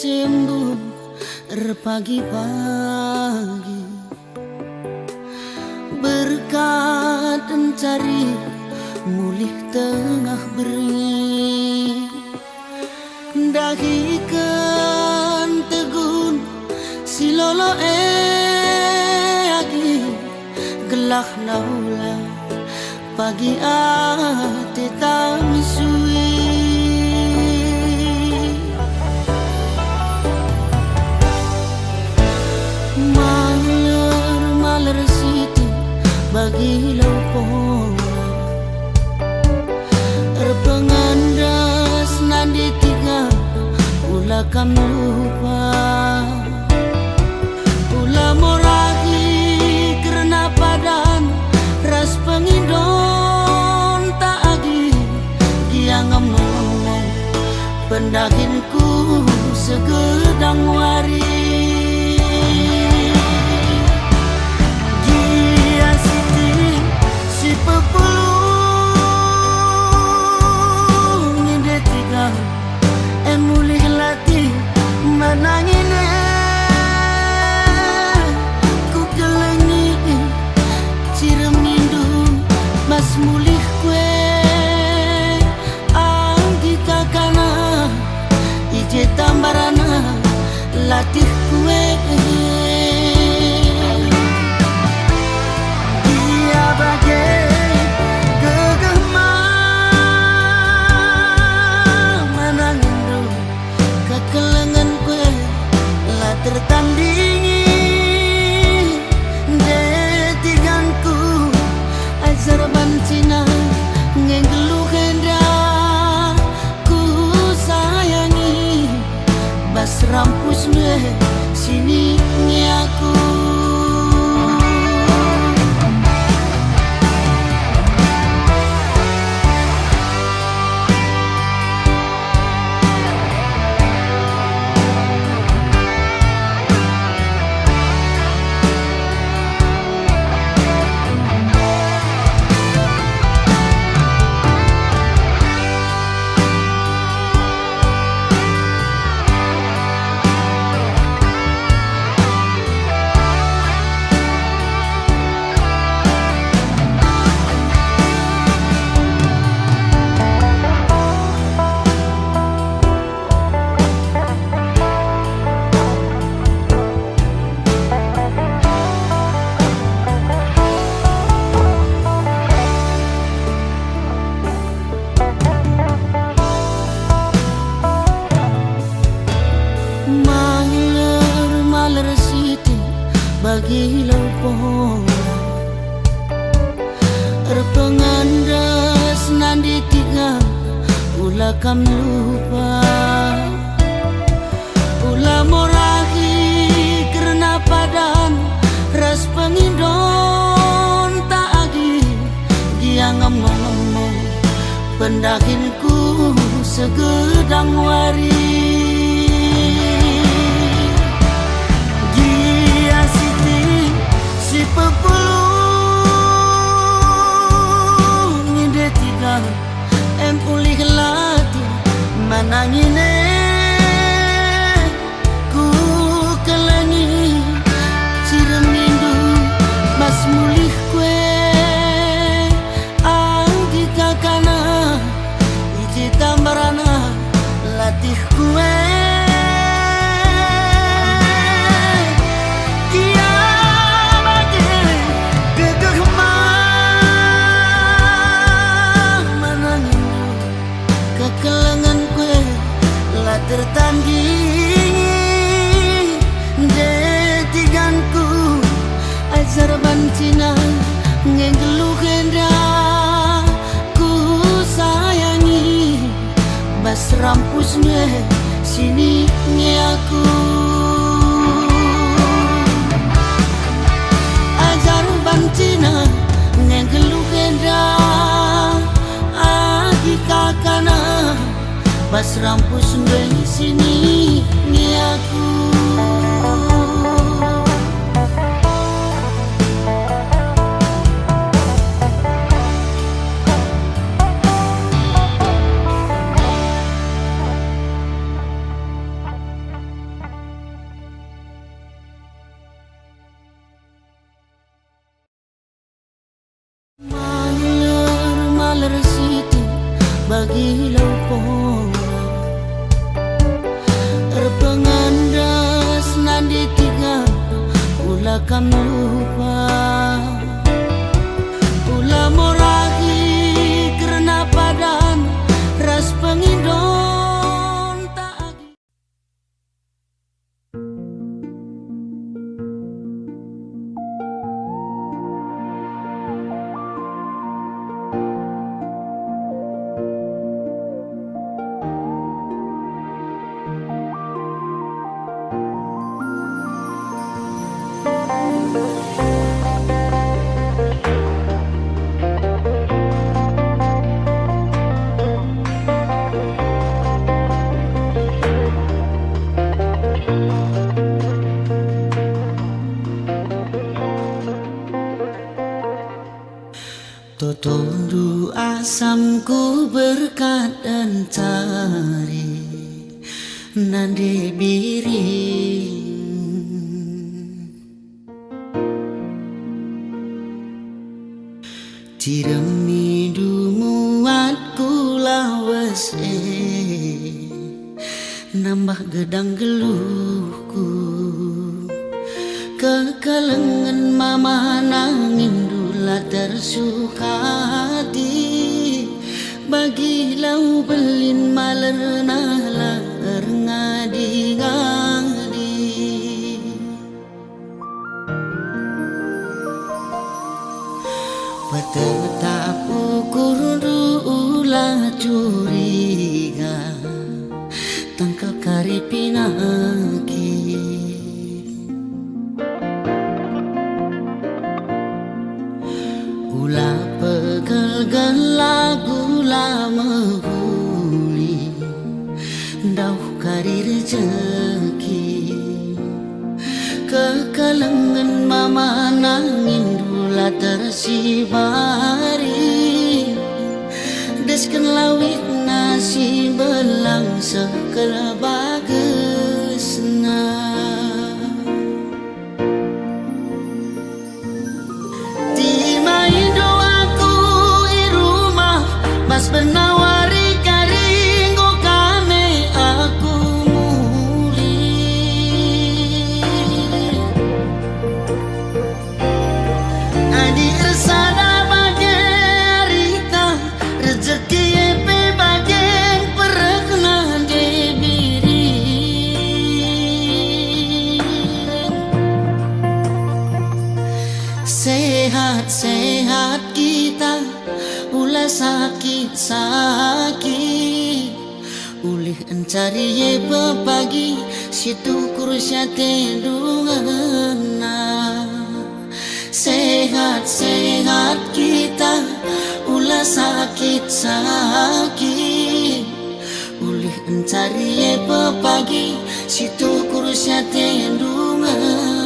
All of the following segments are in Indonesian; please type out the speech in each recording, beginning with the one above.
sembuh pagi-pagi, berkat mencari mulih tengah beri, dahikan tegun silolo agi gelah naula pagi ate tamisui. Maler siti bagi laupong erpengandas nandi tiga ula kam lupa ula morahi karena padan ras pengidon tak agi dia ngomong pendaginku segedang wari. Menangine ku kelengi cirem nindu mas mulih kue anggi kakana ije tambarana latih kue dia bagai tertandingi detiganku ajar bancina ngenggeluh hendra ku sayangi bas rampus me sini aku. Maler siti bagi laupong erpengandas nandi tiga ula kam lupa ula morahi karena padan ras pengidon tak agi dia ngomong pendakinku segedang wari. Si pepulung ide tiga em pulih lati manangine ku kelengi cirem nindu mas mulih kue anggi kakana iji tambarana latih kue tertandingi detiganku ajar bancina ngenggeluh hendra ku sayangi bas rampusnya sini aku ajar bancina ngenggeluh hendra agi kakana bas rampus dari sini aku. ulah kam lupa, ulah morahi karena padan ras pengidon tak agi. Totondu asamku berkat dan cari nande biring tiremi dumuat kula wes nambah gedang geluhku kekalengan mama nangin dula tersuka hati bagi lau belin malerna lar ngadi-ngadi tetap ukur ulah curiga tangkal karipinaki ulah pegal lagu lama huli dauh kari rezeki kekalengan mama nangin dula tersibari desken lawit nasi belang sekala bagesna mas benawari karinggo kame aku muli adi ersada bagerita rezeki epe bagen perekna debiri sehat-sehat kita ulah sakit-sakit ulih encari ye pepagi situ kurusya tedungana sehat-sehat kita ulah sakit-sakit ulih encari ye pepagi situ kurusya tedungana.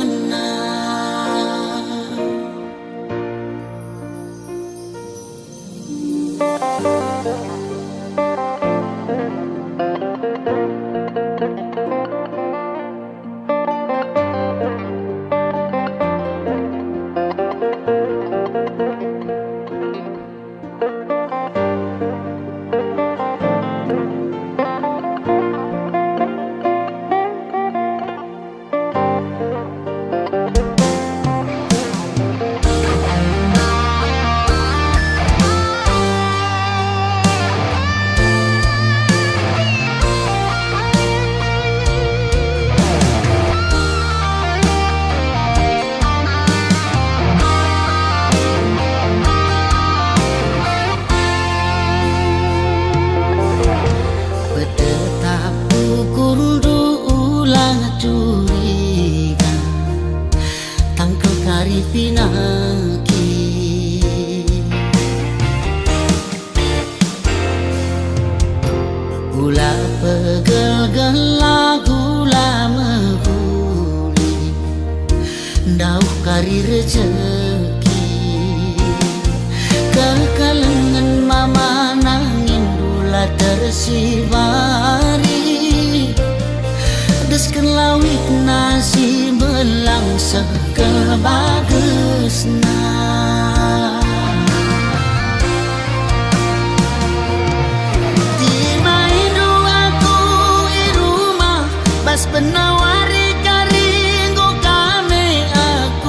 Pinaki ulah pegel lagu lama huli dauh kari rezeki kekalengan mama nangin dula tersibari desken lawit nasi belang segala bagesna penawari karinggo kame aku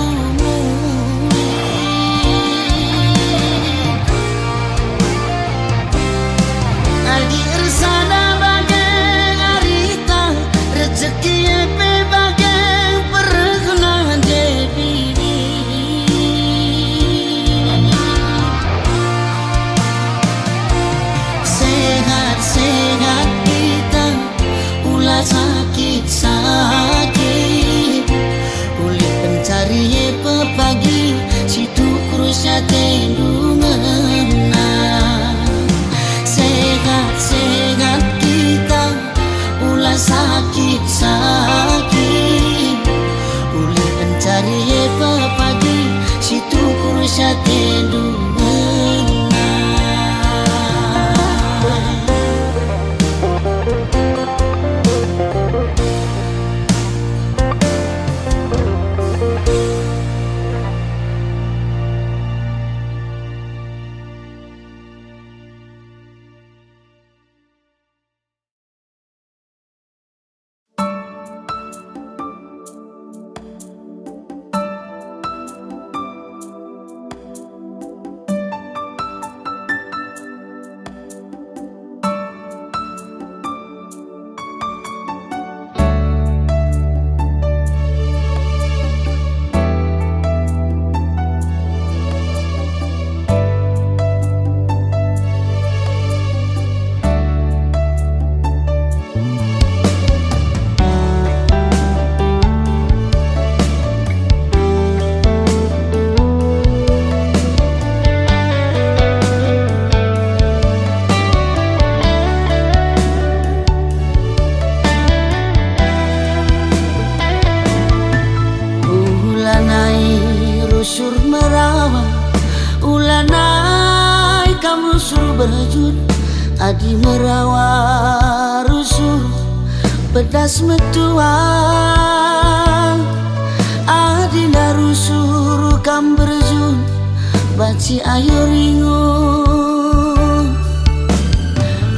berjut adi merawa rusuh pedas metuang adi narusur kam berjut baci ayo ringu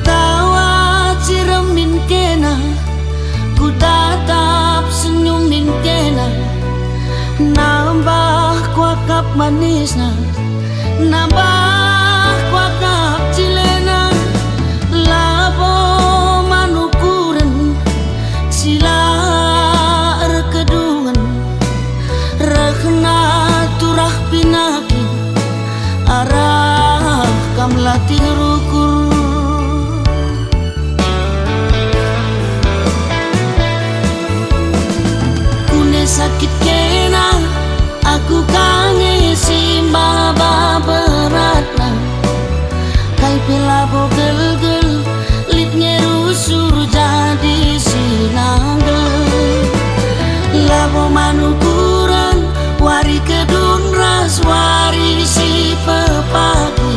tawa ciremin kena ku tatap senyumin kena nambah kuakap manisna nambah kuakap cilena labo manukuren sila erkedungan rekna turah pinaki arah kam latih rukur kune sakit kena aku kangen simba beratna kai pelabo gel-gel litnya rusur jadi sinanggel labo manukuran wari kedun ras wari si pepagi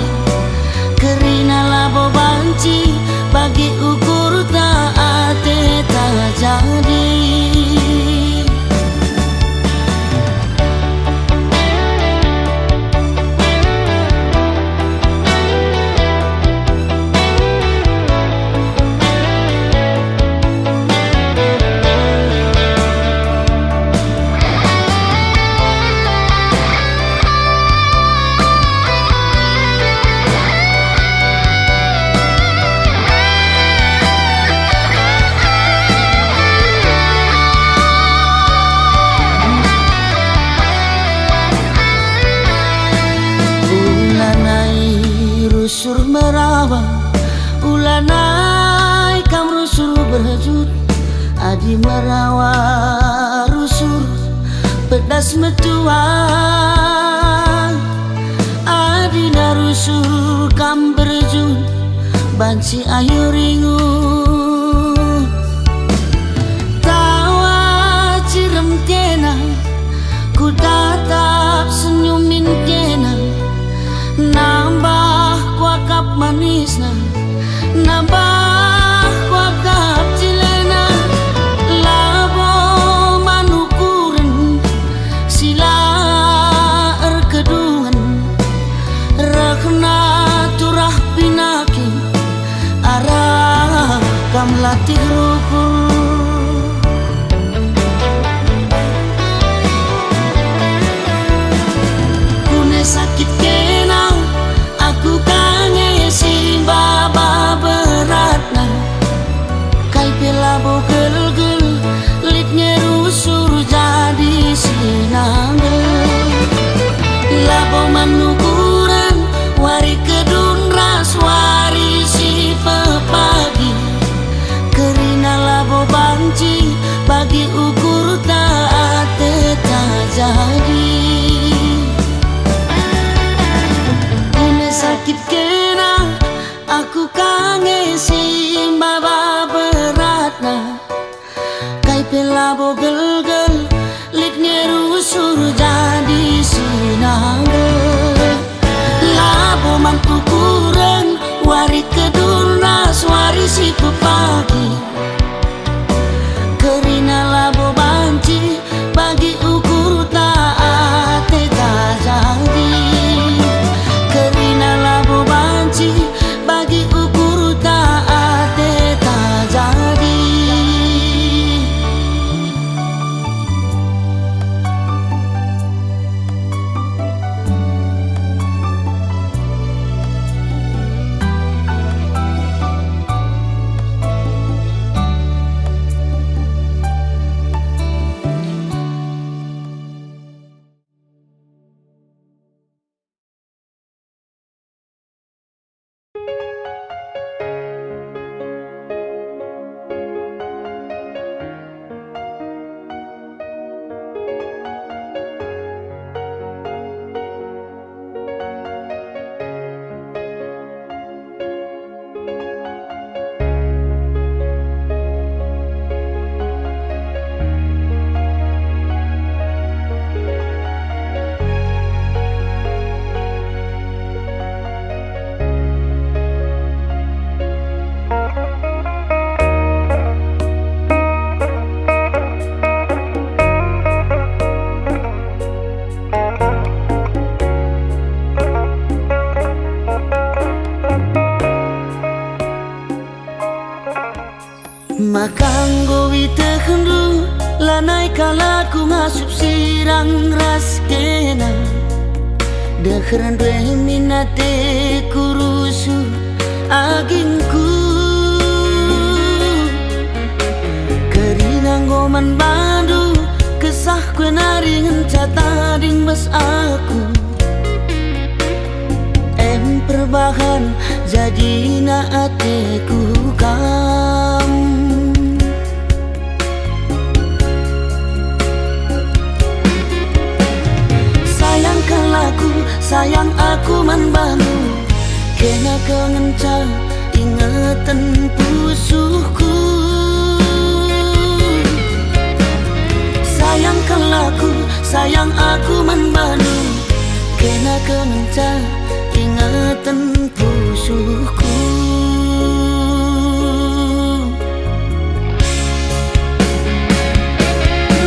kerina labo banci bagi ukur tak jadi rusur merawa ulanai kam rusur berjut adi merawa rusur pedas metuang adi narusur kam berjut banci ayo ringu tawa cirem kena ku tatap senyumin kena nambah kuakap manisna nambah kuakap cilena labo manukuren sila erkedungan rekna turah pinaki arah kam latih rukur kune sakit kena aku kangen simba beratna kai pelabo gel-gel litnya rusur jadi sinanggel labo manukuran wari kedun ras wari si pepagi kerina labo banci bagi ukur tak jadi sakit kena aku kangen simba beratna kai pelabo gel-gel litnya rusur jadi sinanggel labo mantukuran wari kedun ras wari si pepagi kerina labo banci bagi ukur tak jadi kerina labo banci bagi ukur tak jadi Makanggo witehendu lanai kalaku ngasup sirang ras kena Dekheran dwe minate kurusu agingku Kerinang goman bandu kesah kue naringen catading bas aku Perbahan jadi na ateku kam Sayangkan laku, sayang aku manbanu Kena kengenca ingatan pusuhku Sayangkan laku, sayang aku manbanu Kena kengenca ingatan pusuhku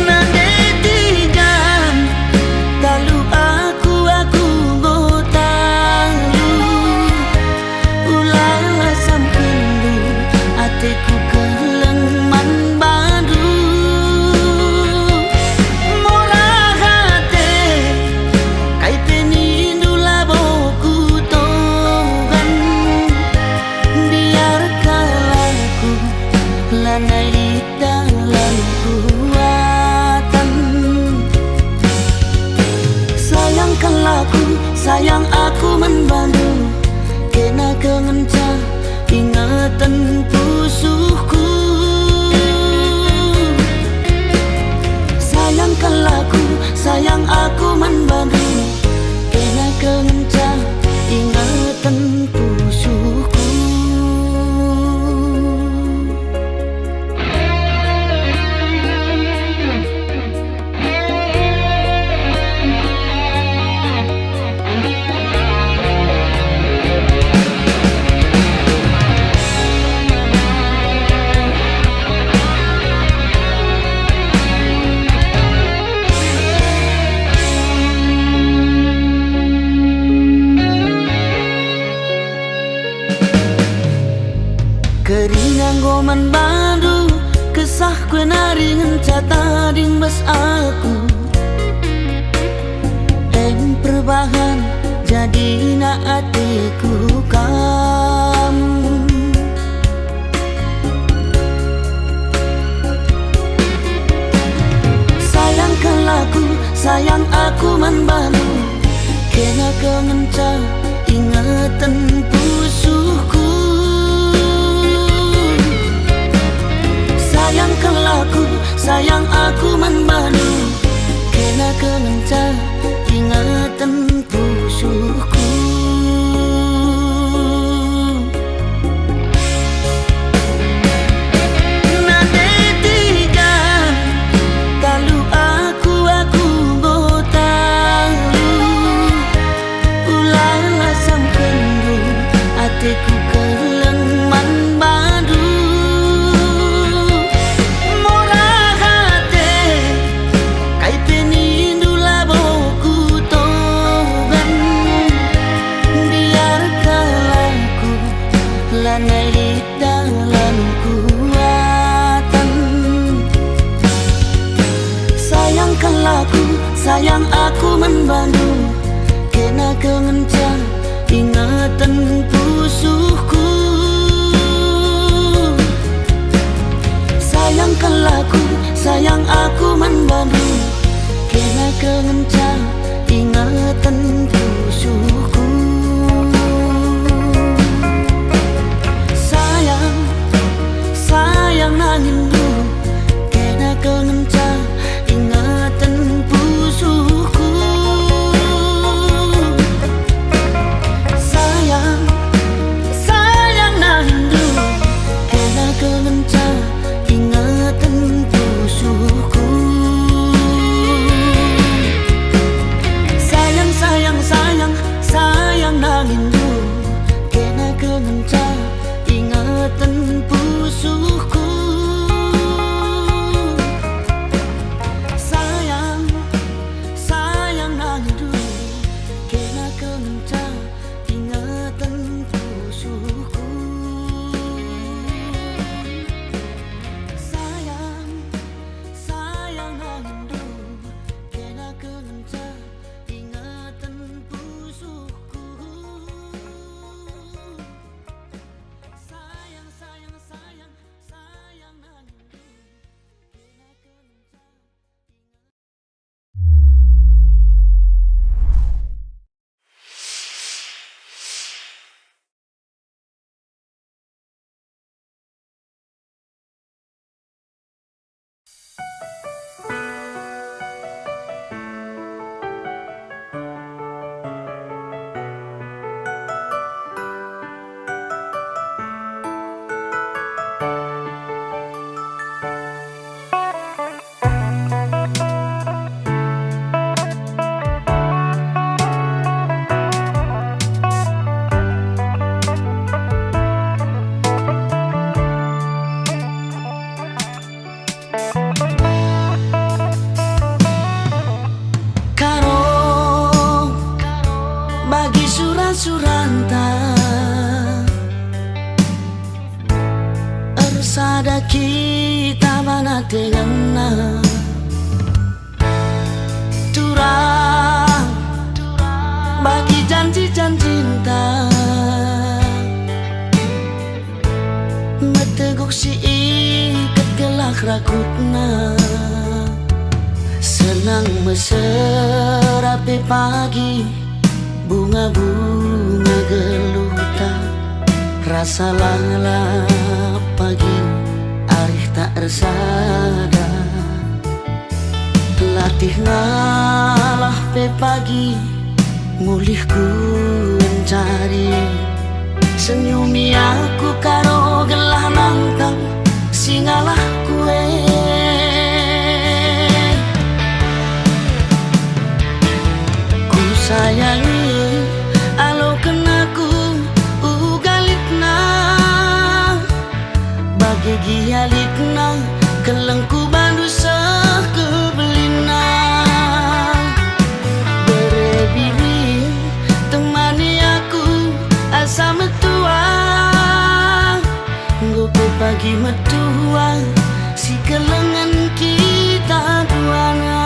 Nadetigan talu aku gotalu Ulala sampendu ateku kelengman badu Murah hati kai penindu laboku lanai di dalam kuatan Sayangkan laku, sayang aku membantu Kena kengenca ingatan pusuhku Sayangkan laku, sayang aku membantu Kena kengenca ingatan pusuhku Keringang goman bandu kesah kue naringen catading bas aku perbahan jadi na atiku kam Sayangkan laku, sayang aku manbanu Kena kengenca ingatan pusuhku Sayangkan laku, sayang aku manbanu Kena kengenca ingatan pusuhku Nadetigan talu aku gotalu Ulala sampendu ateku kelengman badu Lanai di dalam kuatan Sayangkan laku, sayang aku membantu Kena kengenca ingatan pusuhku Sayangkan laku, sayang aku membantu Kena kengenca ingatan pusuhku Sayang nangindu Kena kengenca ingatan pusuhku Sayang nangindu Kena kengenca ingatan pusuhku Sayang nangindu Kena kengenca ingatan pusuhku hati ngena curang bagi janji-janji cinta meteguk si ikat gelak rakutna senang meserapi pagi bunga-bunga geluta rasa lalap pagi arih tak resada latih ngalah pe pagi mulih ku mencari senyumi aku karo gelah nangkang singalah kue ku sayangi alo kenaku ugalitna bagi gialitna kelengku bandu sah kebelina berebiri temani aku asa metua ngopo pagi metua si kelengan kita duana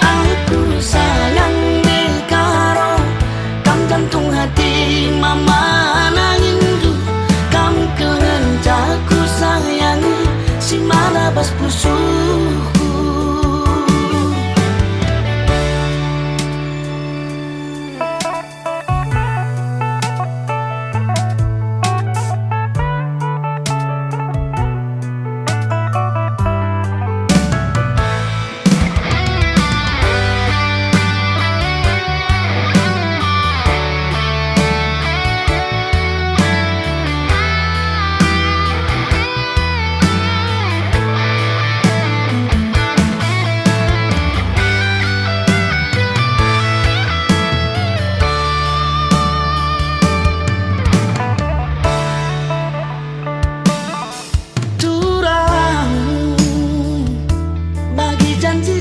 aku sayang karo kam jantung hati mama nangin du kamu kelengan jaku sayangi si malabas pusuku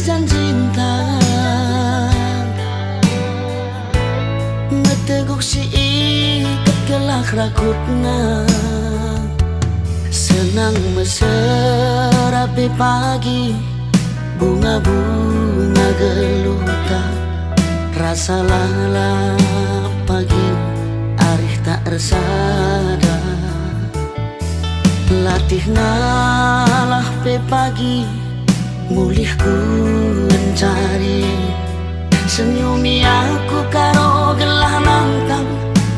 cinta meteguk si ikat gelak rakutna senang meserapi pagi bunga-bunga geluta rasa lalap pagi arih tak resada latih ngalah pe pagi mulih ku mencari senyumi aku karo gelah nangkang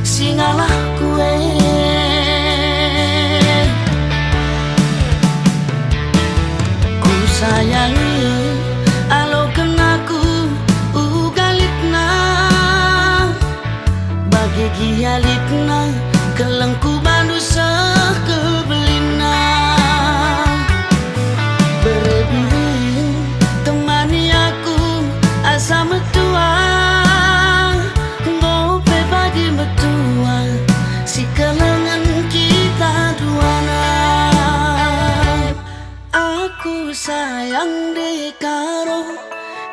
singalah kue ku sayangi alo kenaku ugalitna bagi gialitna kelengku bandu sah kebelina asa metua ngope pagi metua si kelengan kita duana aku sayang di karo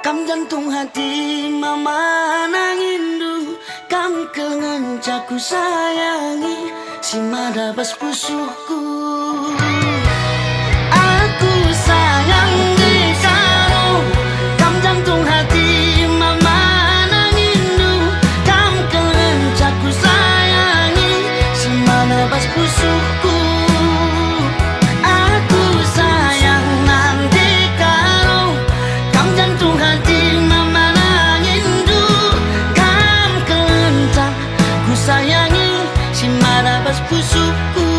kam jantung hati mama nangindu kam kelengan jaku sayangi si madabas pusuku aku sayang di karo kam jantung hati bas pusuku aku sayang nanti karo kam jantung hati mama nangindu kam kelenca ku sayangi si marabas pusuku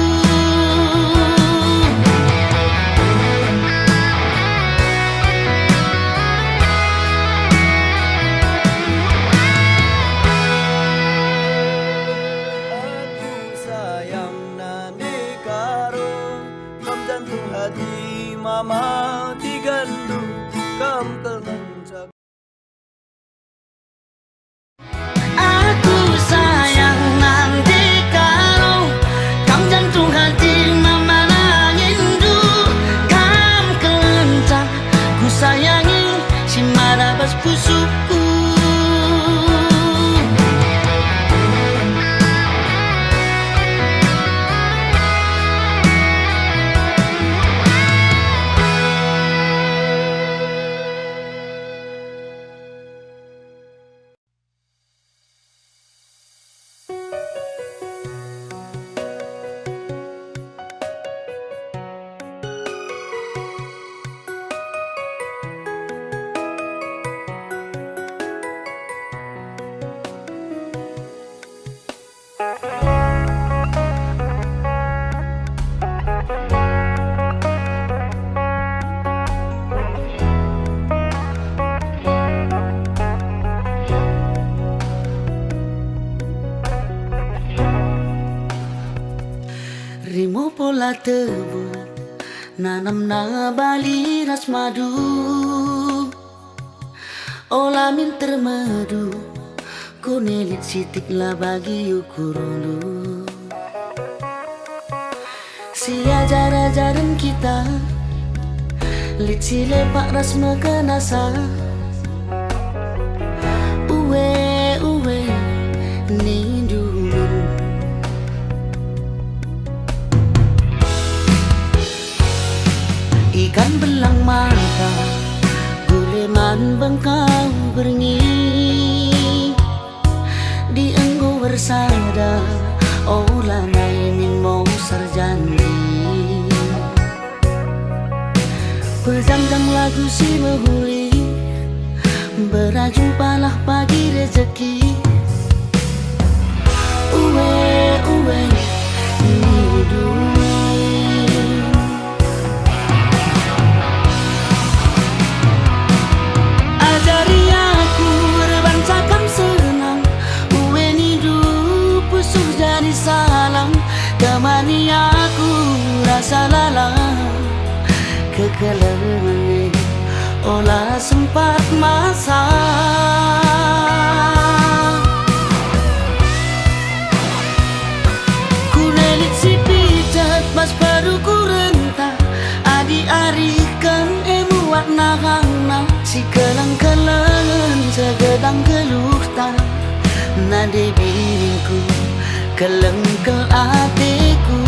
hati mama digandu kam kelenca aku sayang nanti karo kam jantung hati mama nangindu kam kelenca ku sayangi si marabas pusuku bubur nanam na bali ras madu olamin termadu kunelit sitik lah bagi ukurulu si ajar-ajaran kita lit si lepak ras mekenasa uwe ni dulu ikan belang mata guleman bengkau berngi di enggo bersada olah naimin mau sarjani pejam-jam lagu si behuli berjumpalah pagi rezeki uwe hidup ajari aku berbancakan senang uwe hidup pusuh jadi salam temani aku rasa lalang kekelengan olah sempat masa kunelit si pijat mas baru kurenta adi arikan emuat nahangna si kelang-kelangan segedang geluhta nade bingku kelengkel hatiku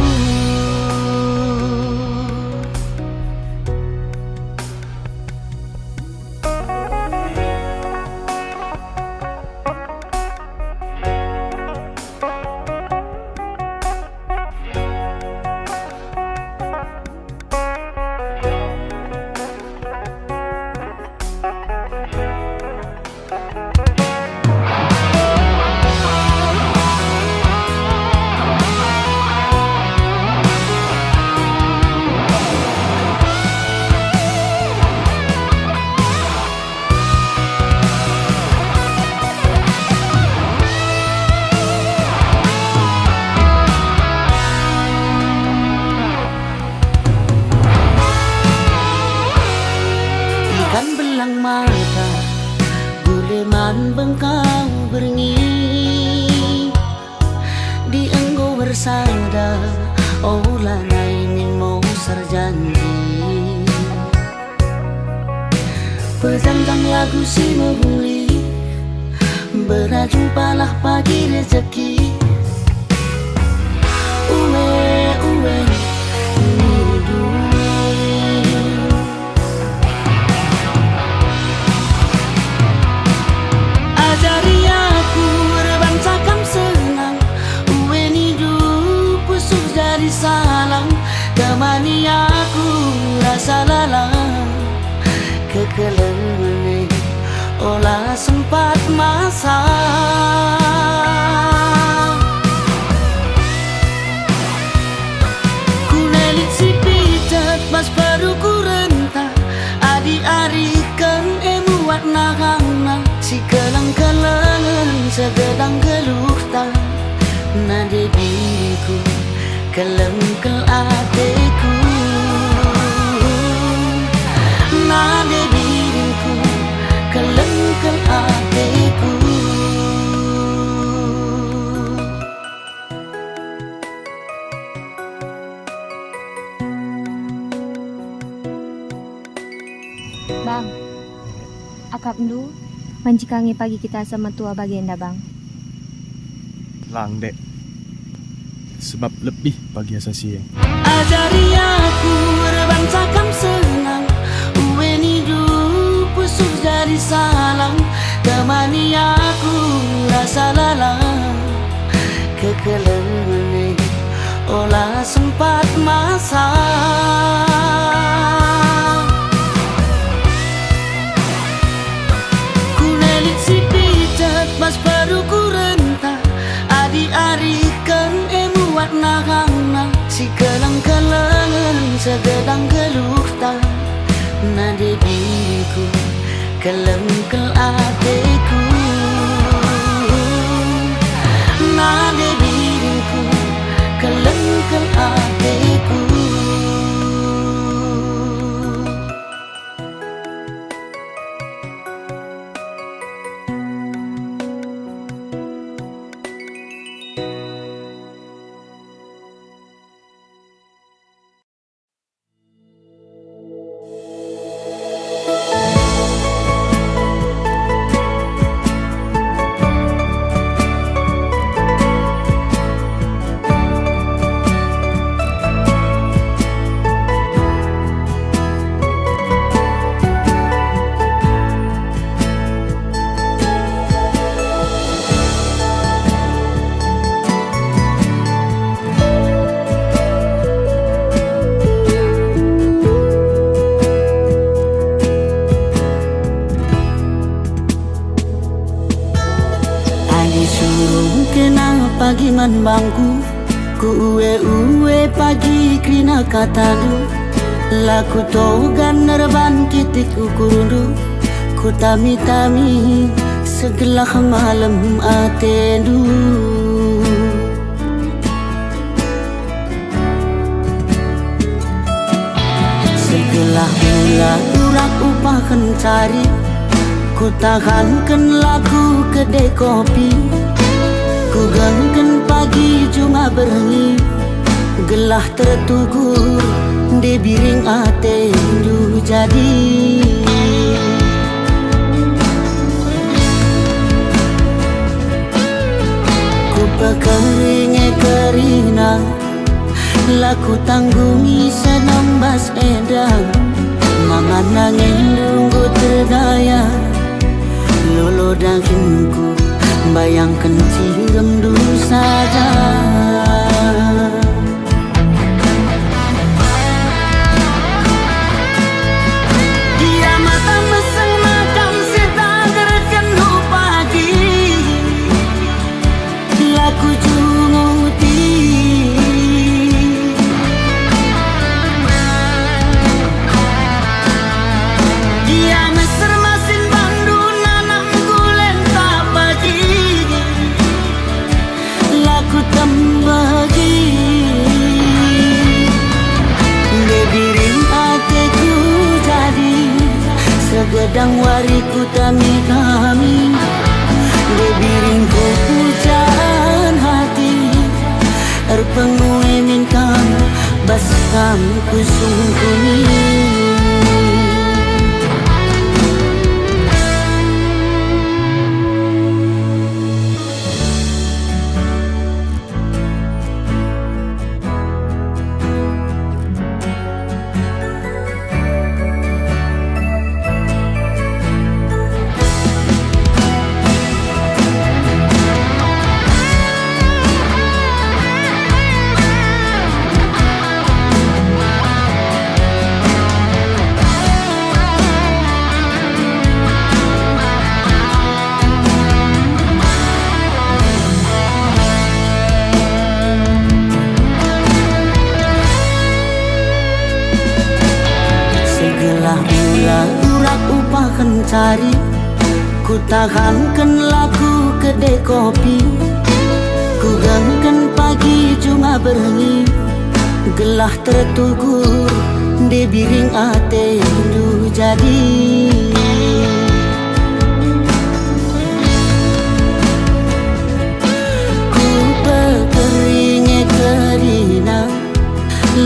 ikan belang mata guleman bengkau berngi di enggo bersada olah naimin mau sarjani pejam-jam lagu si behuli berjumpalah pagi rezeki uwe hidup ajari aku berbancakan senang uwe hidup pusuh jadi salam temani aku rasa lalang kekelengan olah sempat masa kunelit si pijat mas baru kurenta adi arikan emuat nahangna si kelang-kelangan segedang geluhta nade bingku kelengkel hatiku nade bingku kelengkel hatiku Bang, akap dulu mancikangi pagi kita sama tua bagenda bang. Lang dek, sebab lebih pagi asasi. ajari aku berbancakan senang uwe hidup pusuh jadi salam temani aku rasa lalang kekelengan olah sempat masa kunelit si pijat mas baru kurenta adi arikan emuat nahangna si kelang-kelangan segedang geluhta nade bingku kelengkel hatiku nade bingku kelengkel hatiku man bangku ku uwe pagi krina katadu laku togan nerban titik ukurundu ku tami-tami segelah malam atendu segelah mula urak upah kencari ku tahankan laku kedai kopi ku gangkan pagi cuma berengi gelah tertugur di biring atendu jadi ku pekeringe kerina laku tanggungi senambas edang mangan nangin nunggu terdaya lolo dagingku bayangkan cirem dulu saja dia mata meseng macam setager kenu pagi laku cunguti dia meser masin bandu nanam gulen tak pagi laku tembagi debiring ateku jadi segedang wariku tami-tami debiringku pujaan hati erpengue minkam baskam kusungkuni cari ku tahankan laku kedai kopi ku gangkan pagi cuma berengi gelah tertugur di biring atendu jadi ku pekeringe kerina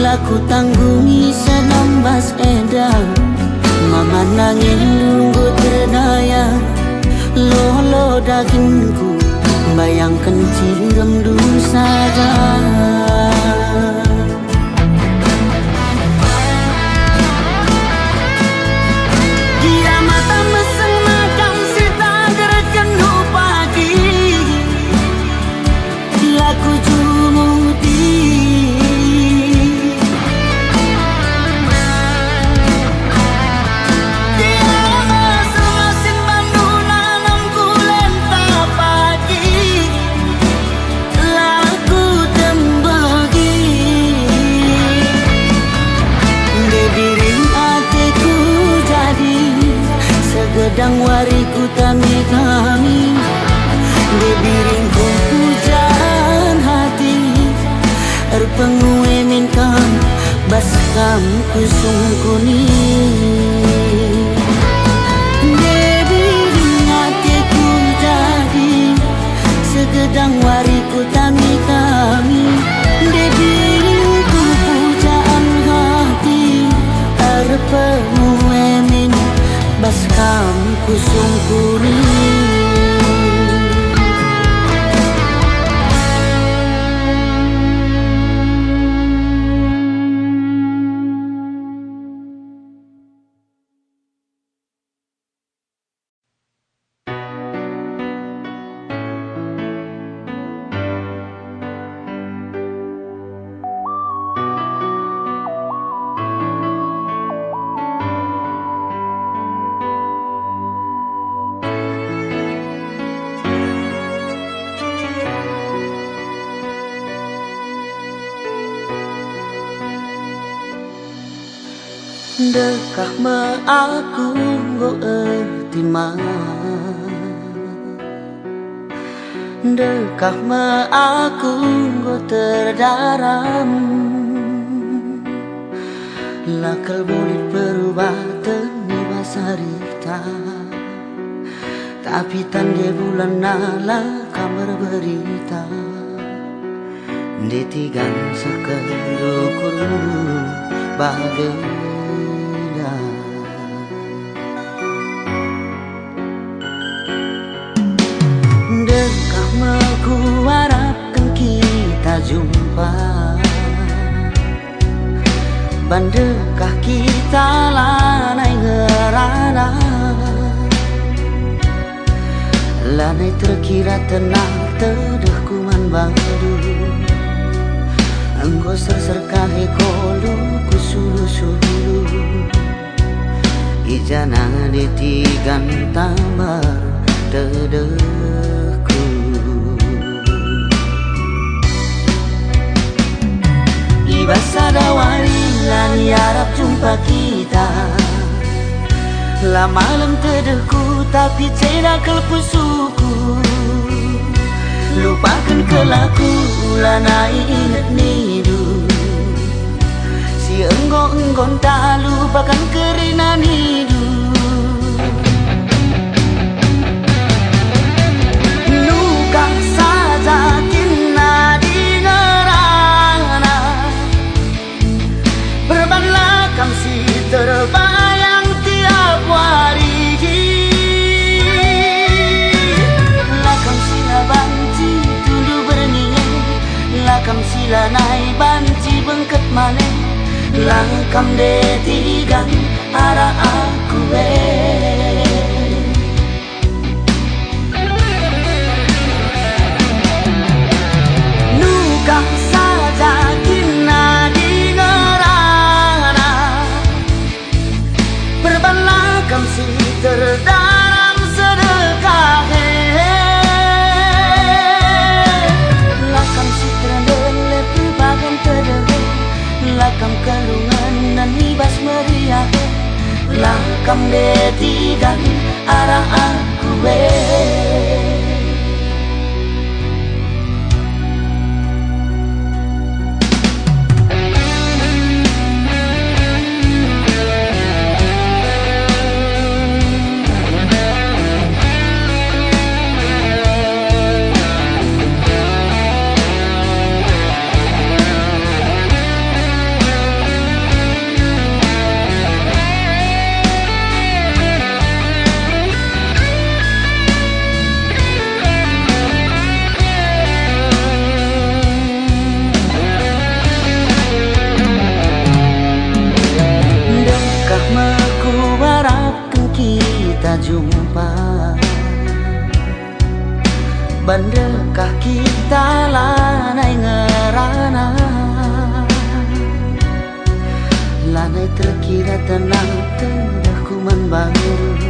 laku tanggungi senambas edang mama nangin nunggu terdaya lolo dagingku bayangkan cirem dulu saja dia mata meseng macam setager kenu pagi laku cumuti gedang wariku tami-tami debiringku pujaan hati erpengue minkam baskam kusungkuni debiring hatiku jadi segedang wariku tami-tami debiringku pujaan hati erpengue minkam baskam kusungkuni Dekah me aku go ertima, dekah me aku go terdaram. Lakal bulit berubah teniba sarita, tapi tanda bulan nala kamar berita. Ditigan sekedukurmu bagenda. Dekah ku harapkan kita jumpa, bandekah kita lanai ngerana, lanai terkira tenang tedeh kuman bangdu. Engkau serserkahe kolu kusulu-sulu, ijana ditigan tambar tedehku. Ibasa dawari lan harap jumpa kita, lah malam tedehku tapi ceda kelpusuku. Lupakan kelaku lanai ingat nidu, si enggon tak lupakan kerinan hidup. Luka saja kina di ngerana, berbanlah kamsi terbayang tiap hari. Lakam sila banci tundu berniat, lakam sila nai banci bengket mane, lakam detigan arah aku luka saja kina di ngerana, berbanlah kamsi terdaram sedekah. Lakam si terandele berbagan terdele, lakam kalungan dan libas meriah, lakam detigan arah aku jumpa, bandekah kita lanai ngerana, lanai terkira tenang tengah kuman bangun.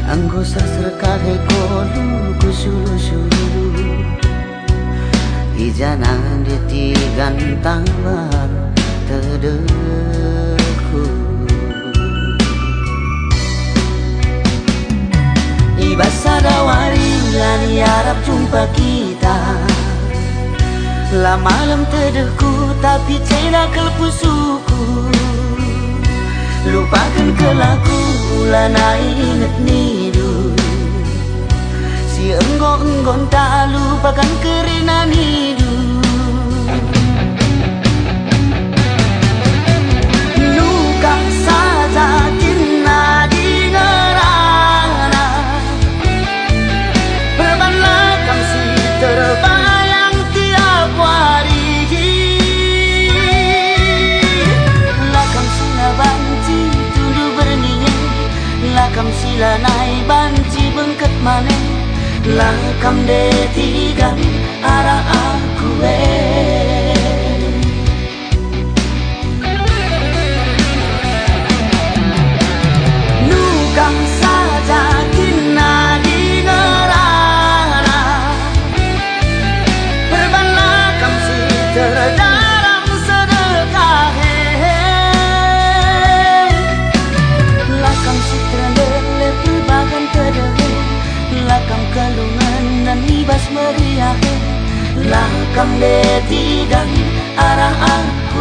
Anggo serserkahe kolu kusulu-sulu, ijanan ditigan tangbar tedehku. Ibasa dawari lan harap jumpa kita, lah malam tedehku tapi ceda kelpusuku. Lupakan kelaku lanai ingat nidu, si enggon tak lupakan kerinan hidup. Luka saja kina di ngerana, berbanlah kamsi terbayang tiap hari. Lakam sila banci tundu berniat, lakam sila nai banci bengket mane, lakam detigan arah aku luka saja kina di ngerana, berbanlah kamsi terdaram sedekah. arah aku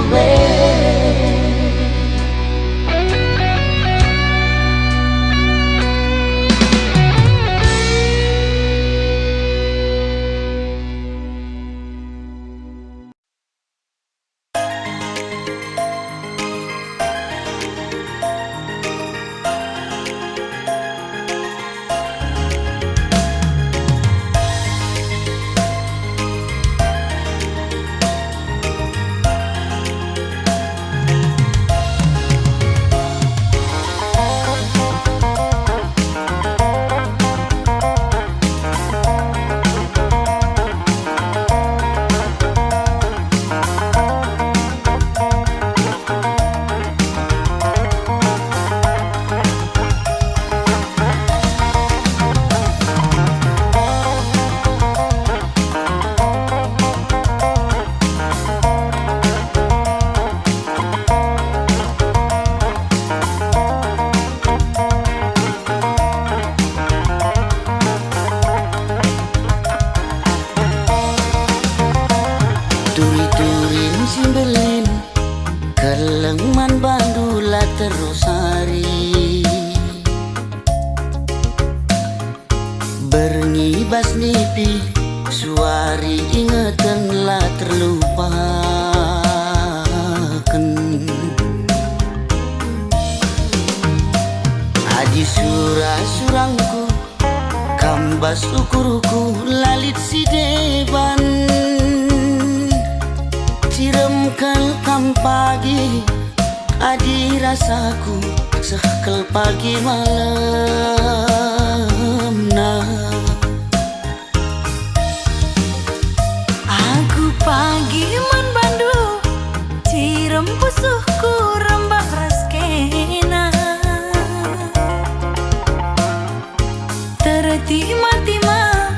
Turi-turin Simbelin Kelengman bandula terus hari Bernibas nipi Suari ingetanlah terlupakan Adi surah-surangku Kambas ukuruku lalit si deban Ciremkan kam pagi adi rasaku sekel pagi malam nah Aku pagi man bandu cirem pusuhku rembak raskena tertima-tima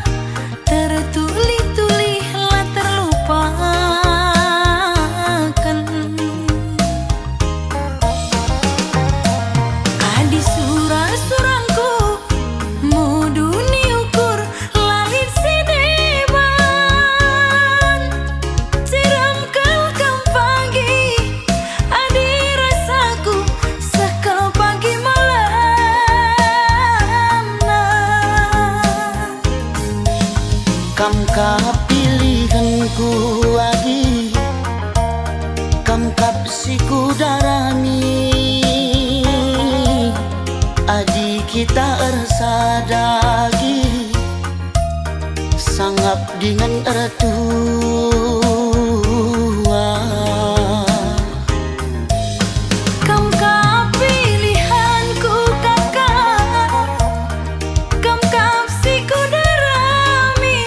tertuli-tuli lah terlupakan Adi surah-surangku muduni ukur lalit si deban Siram kelkam pagi adi rasaku sekal pagi malam nah Kam ka pilihanku adi Kam kap siku darami Adi kita ersadagi Sangap dengan ertua Kam ka pilihanku kakak Kam kap siku darami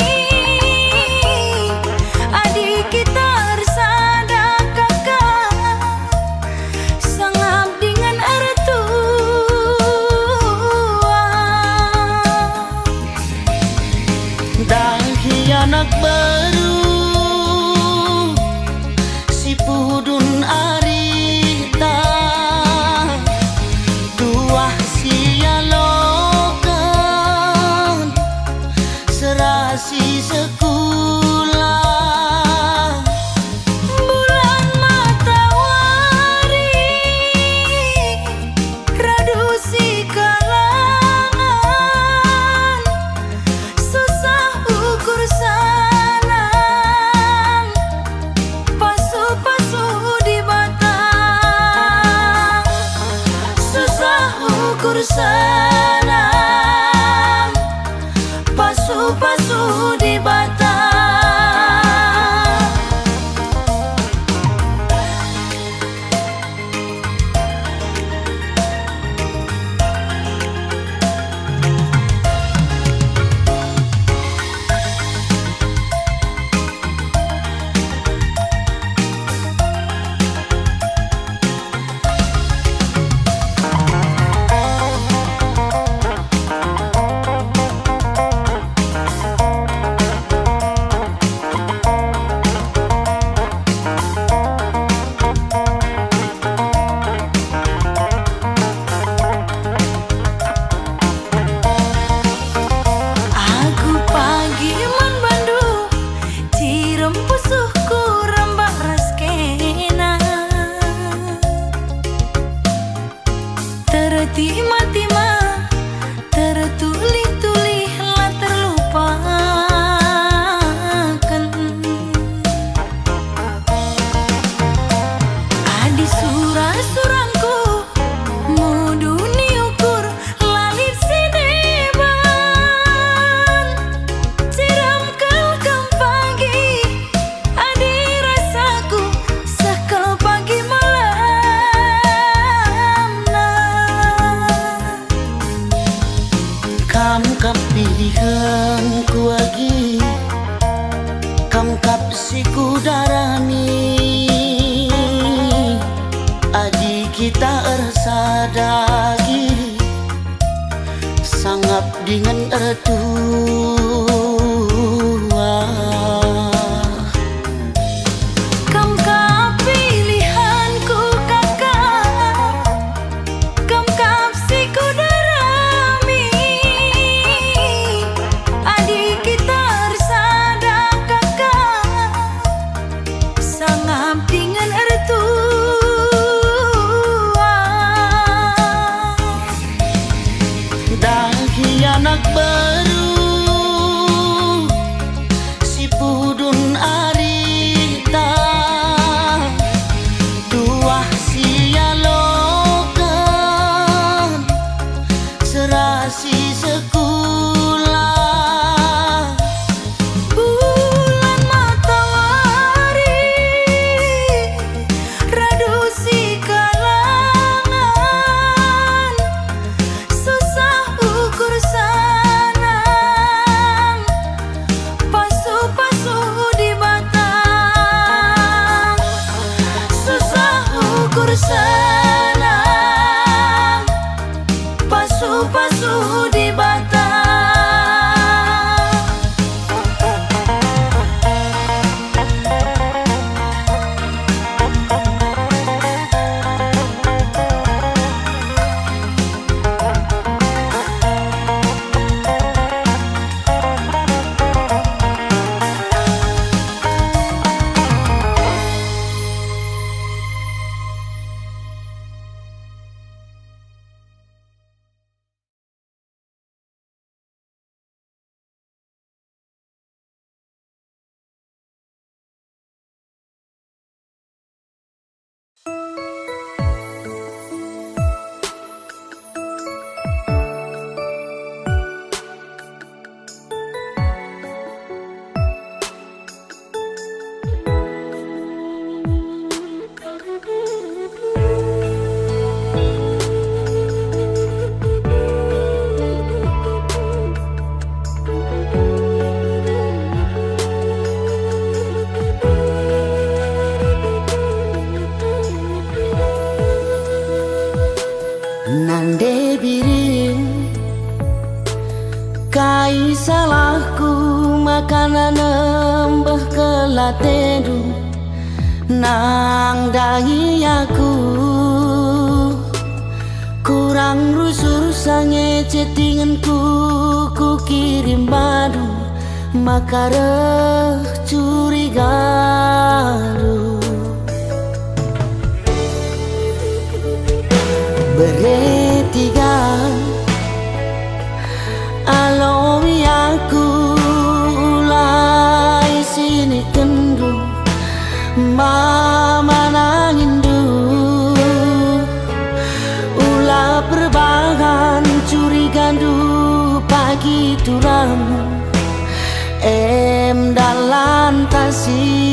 Adik kita bersada kakak Sangap dengan ertua Dahi anak baru tima-tima tertulih-tulih lah terlupakan. Adi surah-surangku muduni ukur lalit sideban, siram kelkam pagi adi rasaku sakal pagi malam nah. Kam kap pilihan ku lagi, kam kap siku darami, adi kita rasa dagi, sangap dengan ertua. Kam kap pilihanku kakak, kam kap siku darami, adik kita bersada kakak, sangap dengan ertua. Dahi anak baru si pudun arita, tuah sialokan serasi sekolah. Bulan matahari radusi kalangan, susah ukur sanang, pasu-pasu di batang, susah ukur sanang, pasu-pasu di batang. Nande biring kai salahku makanan nembah kelatedu nang dahi aku kurang rusur sange chattinganku ku kirim badu makara curiga beretiga alomi aku ulai sini kendu mama nangindu ulah perbahan curigandu pagi turang dalan tasirang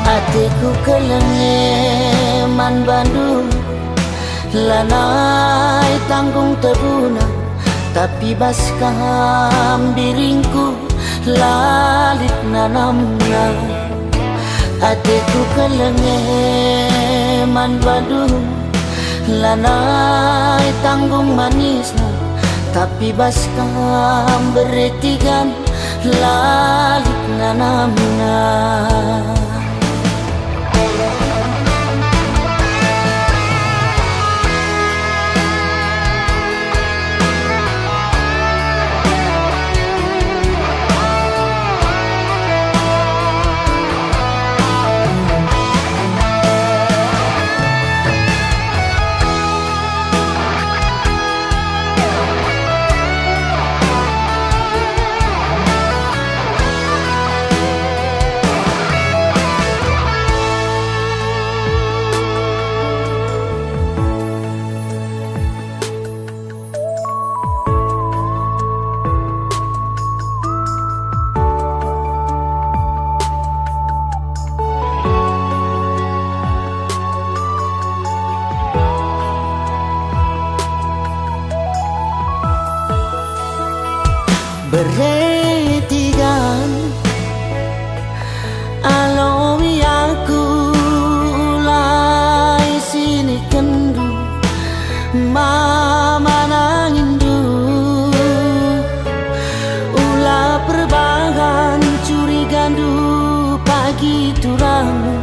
hatiku kelengeman Bandung lanai tanggung tebuna tapi baskam biringku lalit nanamna hatiku kelengeman man badu lanai tanggung manisna tapi baskam beretigan lalik nanamna. Beretigan alomi aku lai sini kendu mama nangindu ulah perbahan curi gandu pagi turang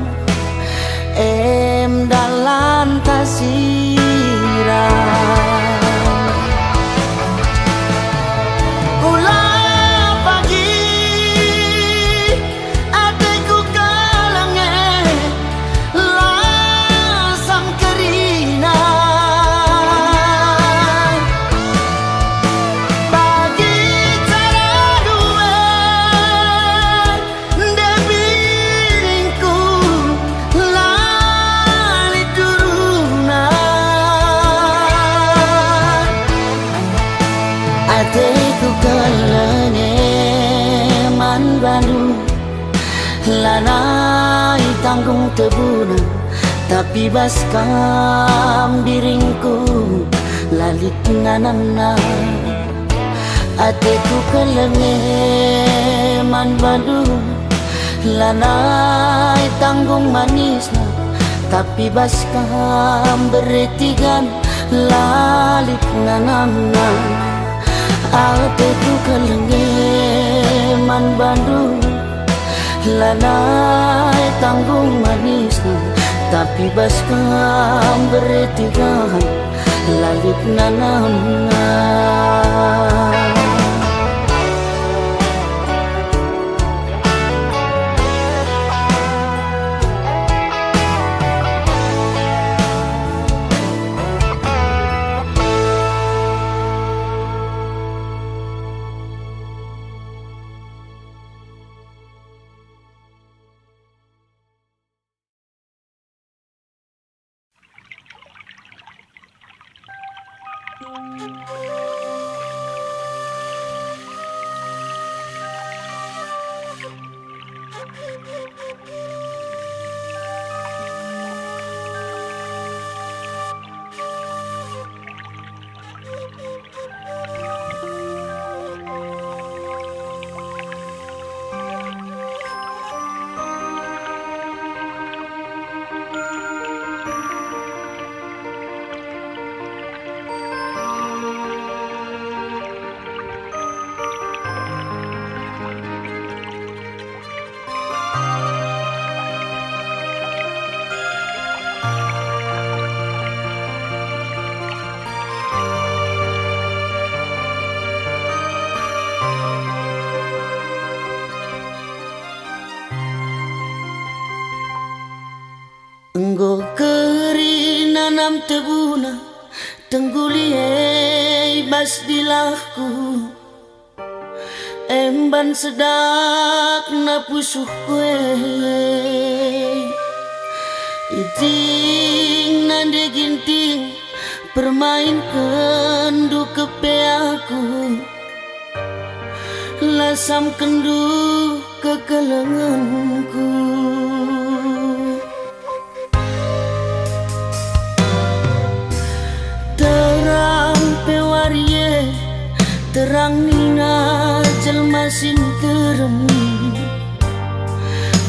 dalan tasiran. Ateku kalenge man bandu lanai tanggung tebuna tapi baskam biringku lalit nanamna. Ateku kalenge man bandu lanai tanggung manisna tapi baskam beretigan lalit nanamna. Ateku kalenge man bandu lanai tanggung manisna tapi baskam beretigan lalit nanamna. Enggo keri nanam tebuna tengguli bas dilahku emban sedak na pusuh kue iting nande ginting permain kendu kepe aku lasam kendu kekelenganku. Terang nina jelmasin terem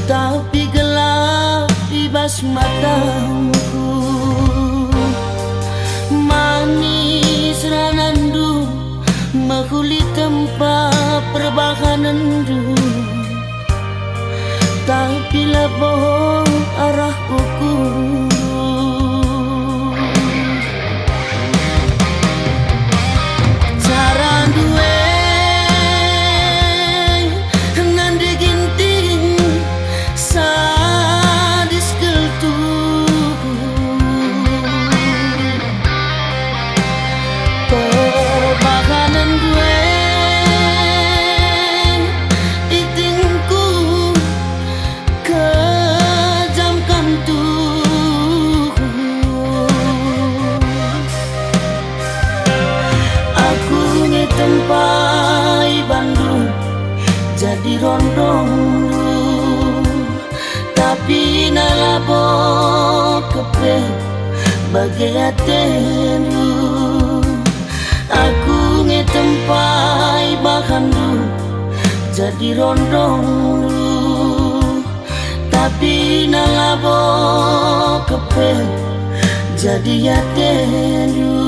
tapi gelap ibas mataku. labo kepe bagai atenu aku ngetempai bahkan lu jadi rondong lu tapi nalabo kepe jadi atenu.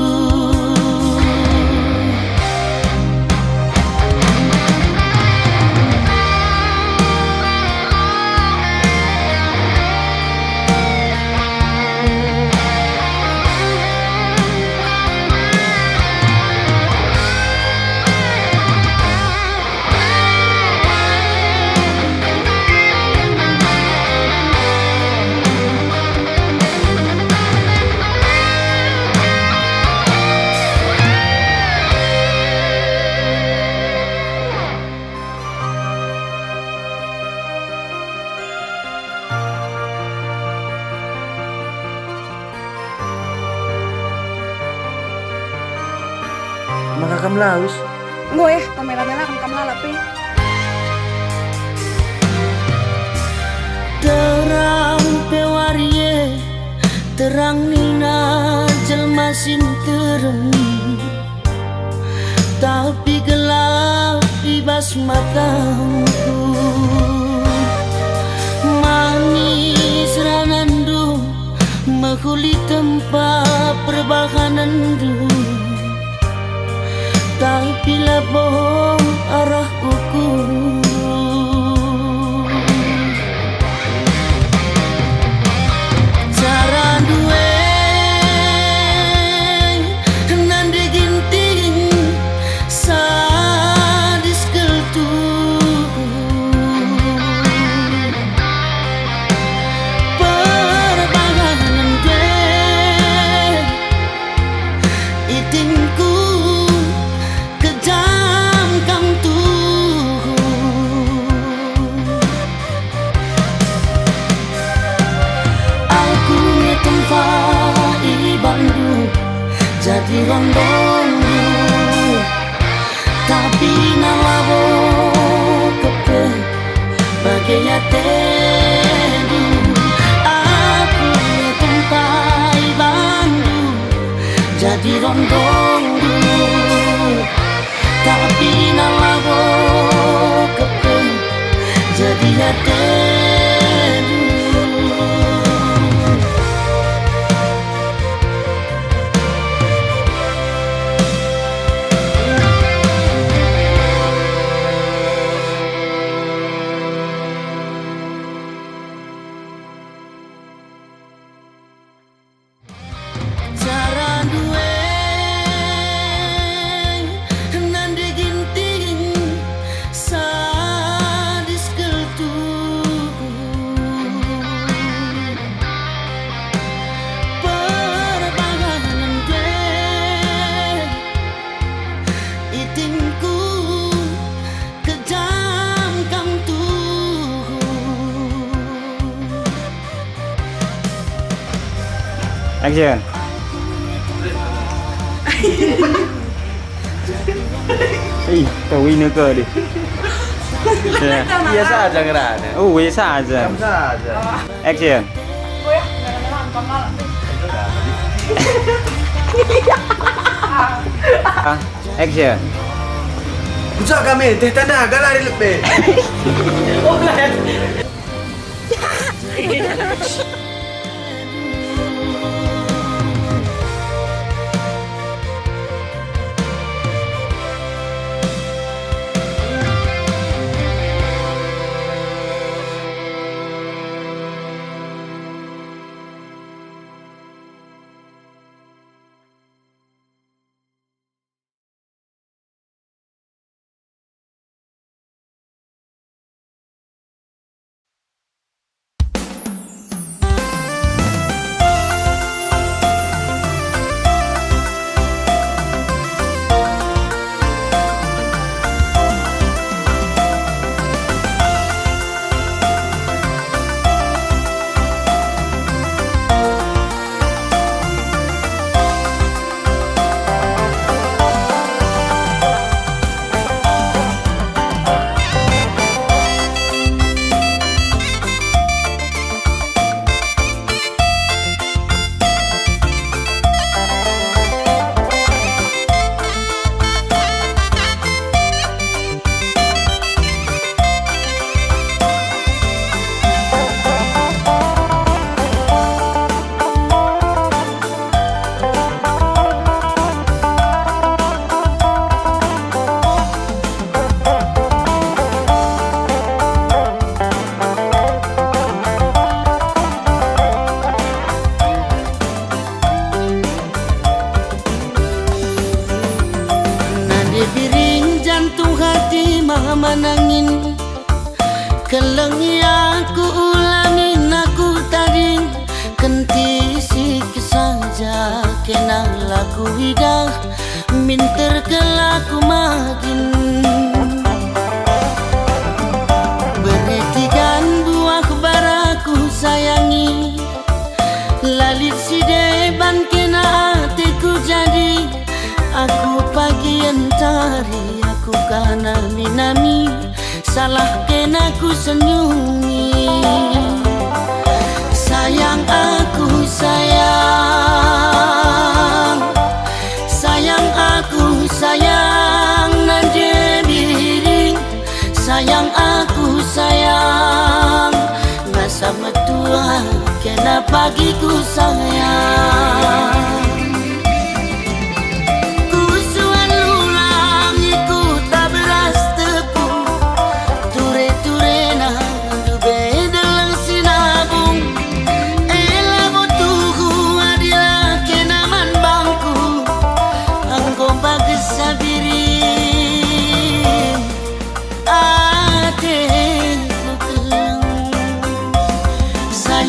Maka kamu laus. Nggak ya, kamera-kamera akan kamu lalapi. Terang pewarie terang nina jelmasin tereng tapi gelap ibas mataku manis ranandu mekuli tempat perbahanandu tapi labo arah ukur cara duwe nande ginting sadis keltu perbahanan gue itingku kejam kang tuh aku ngetempat di Bandung jadi rondong tapi nalabo kepe bagai atenu aku ngetempat di Bandung jadi rondong tapi nalabo kepe jadi atenu. Cara duwe nande ginting sadis keltu perbahanan gue itingku kejam kang tuh. Action. Ih, kau ini ke di. Biasa aja ngerana. Oh, biasa aja. Biasa aja. Action. Nggak ya, kamera-kamera akan kamu lalapi. Action. Bisa kami teh tenaga lari lebih. Aku hidah minter kelaku makin beretikan buah baraku sayangi lalit si deban kena hatiku jadi aku pagi entari aku kana minami salah kena ku senyumi sayang aku sayang sayang aku sayang nanje biring sayang aku sayang ngasa metua kena pagiku sayang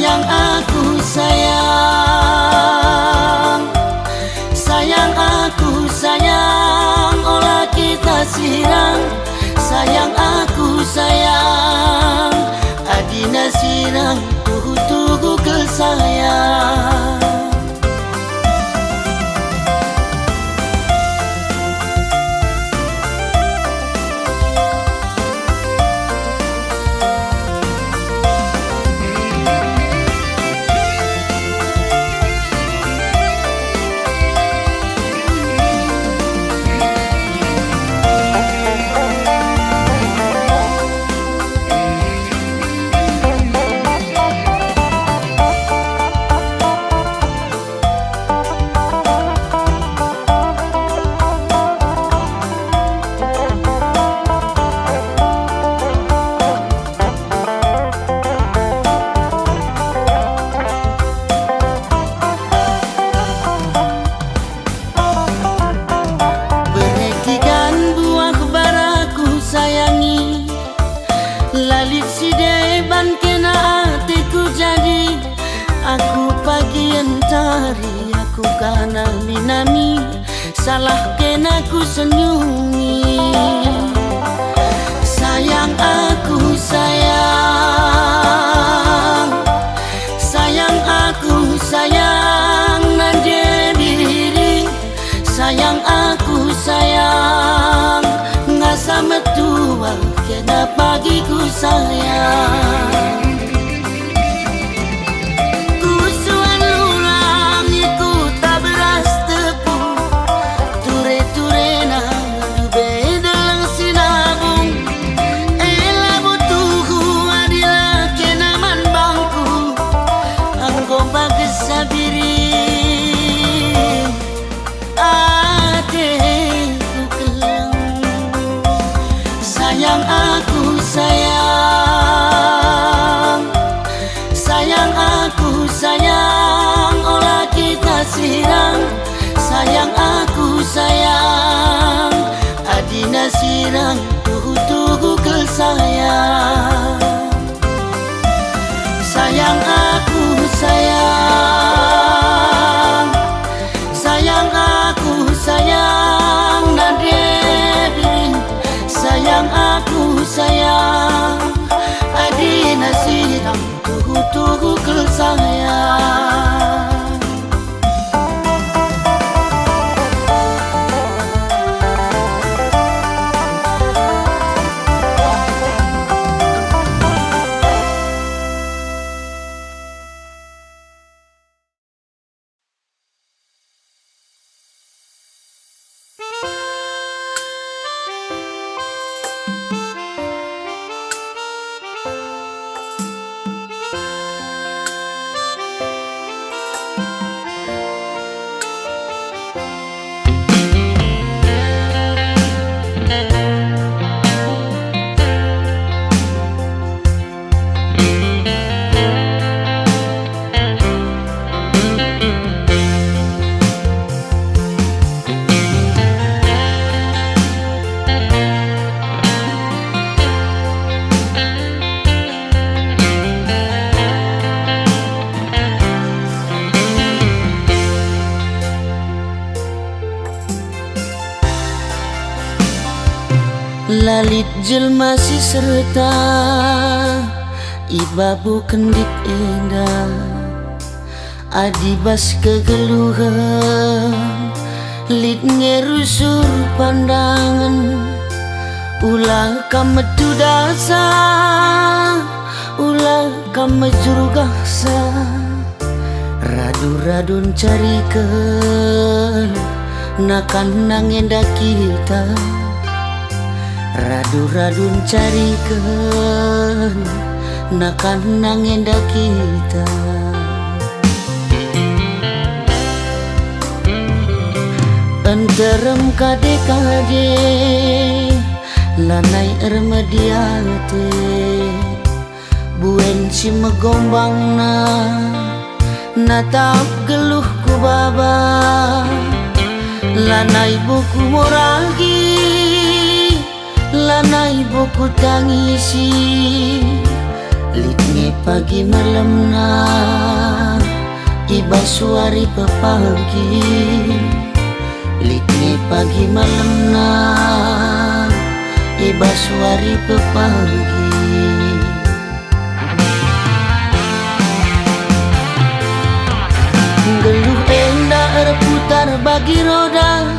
sayang aku sayang sayang aku sayang olah kita sirang sayang aku sayang adina sirang tuhu-tuhu ke sayang lalit si deban kena hatiku jadi aku pagi entari aku kana minami salah kena ku senyumi sayang aku sayang sayang aku sayang nanje biring sayang aku sayang ngasa metua kena pagiku sayang kusuan lulang iku tak beras tepung ture-turena bedelang sinabung ela butuhu adila kena man bangku anggo bagus sabiri sayang aku sayang sayang aku sayang olah kita sirang sayang aku sayang adina sirang tuhu-tuhu ke sayang sayang aku sayang sayang aku sayang nadebin sayang aku sayang adina sirang tuhu-tuhu ke sayang lalit jelma si serta ibabu kendik endah adibas kegeluhan lit ngerusur pandangan ulah kametu dasa ulah kamejurugaksa radu-radun carikeun nakan nangenda kita radu-radun carikeun nakan nangenda kita enterem kade-kade lanai ermediate buen si megombang natap geluh ku baba lanai buku moragi lanai buku tangisi litne pagi malam iba suari pepagi litne pagi malam iba suari pepagi geluh endah erputar bagi roda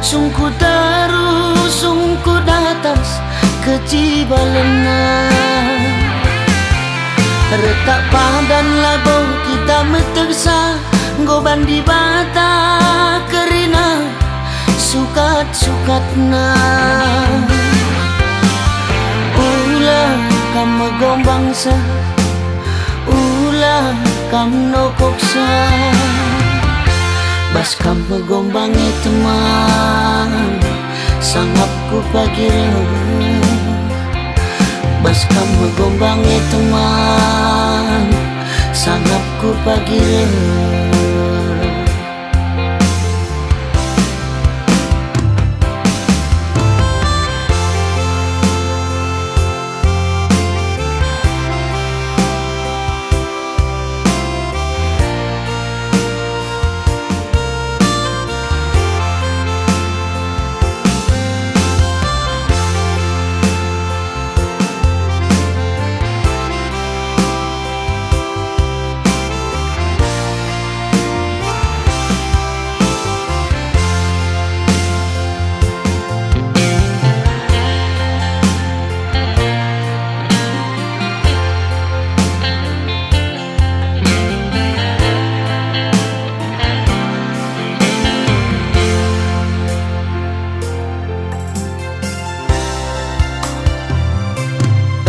sungku terus sungku datas kecibalena retak padan labau kita metersa goban di bata kerina sukat-sukatna ulah kamu gombangsa ulah kamu nokoksa bas kamu gombangi teman sangap ku pagi bas kamu gombangi teman sangap ku pagi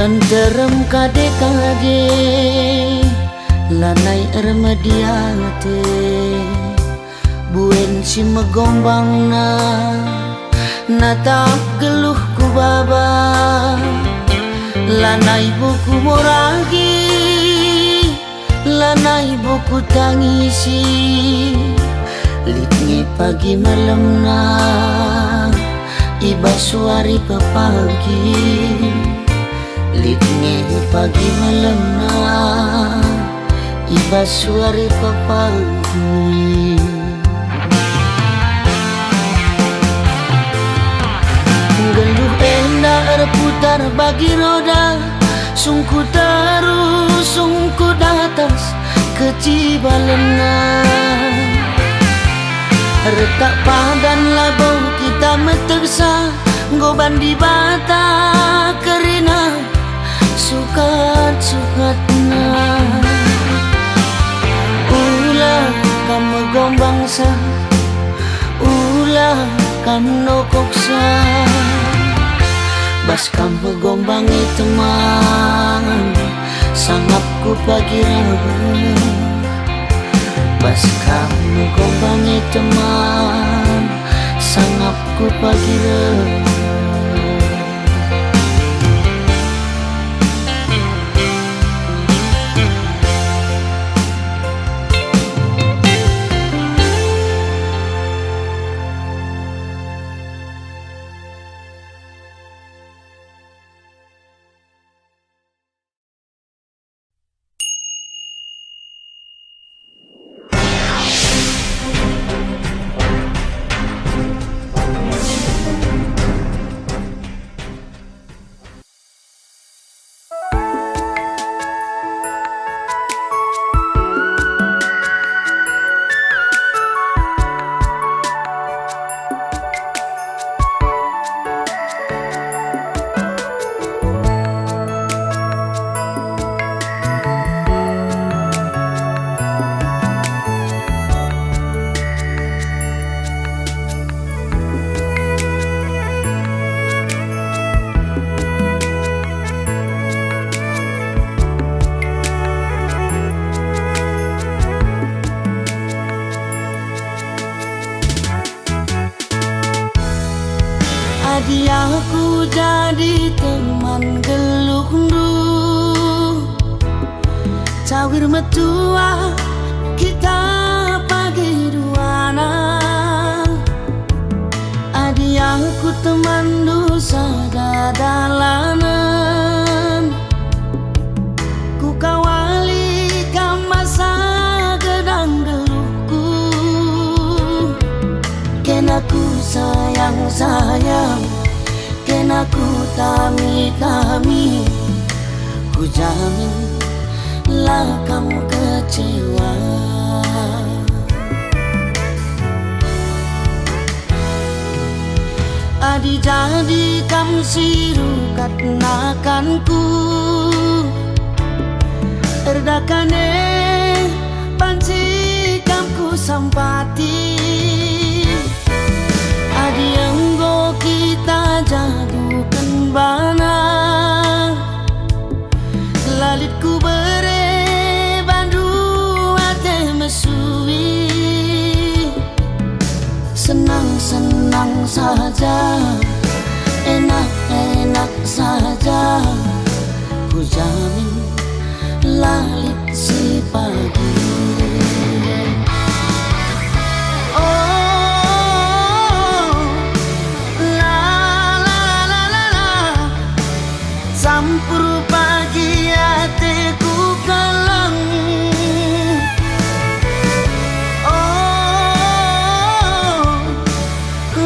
enterem kade-kade lanai ermediate buen si megombang natap geluh ku baba lanai buku moragi lanai buku tangisi litne pagi malam iba suari pepagi litne pagi malam iba suari pepagi geluh endah erputar bagi roda sungku terus sungku datas kecibalena retak padan labau kita metersa goban di bata kerina sukat-sukatna ulah kamu gombangsa ulah kamu nokoksa bas kamu gombangi teman sangap ku pagi bas kamu gombangi teman sangap ku pagi Adi aku jadi teman gelungdu, cawir metua kita pagi duana. Adi aku teman dosa dalanan, ku kawali ka masa gedang geluhku. Kenaku sayang-sayang, kenaku tami-tami, ku jamin lah kamu kecewa. Adi jadi kamu sirukat nakanku, erdakane panci kamku sampati. Adi enggo kita jadukan bana, lalitku bere bandu ate mesui. Senang-senang saja, enak-enak saja, ku jamin lalit si pagi. Oh, la la la la la, sampur pagi hatiku kelang. Oh,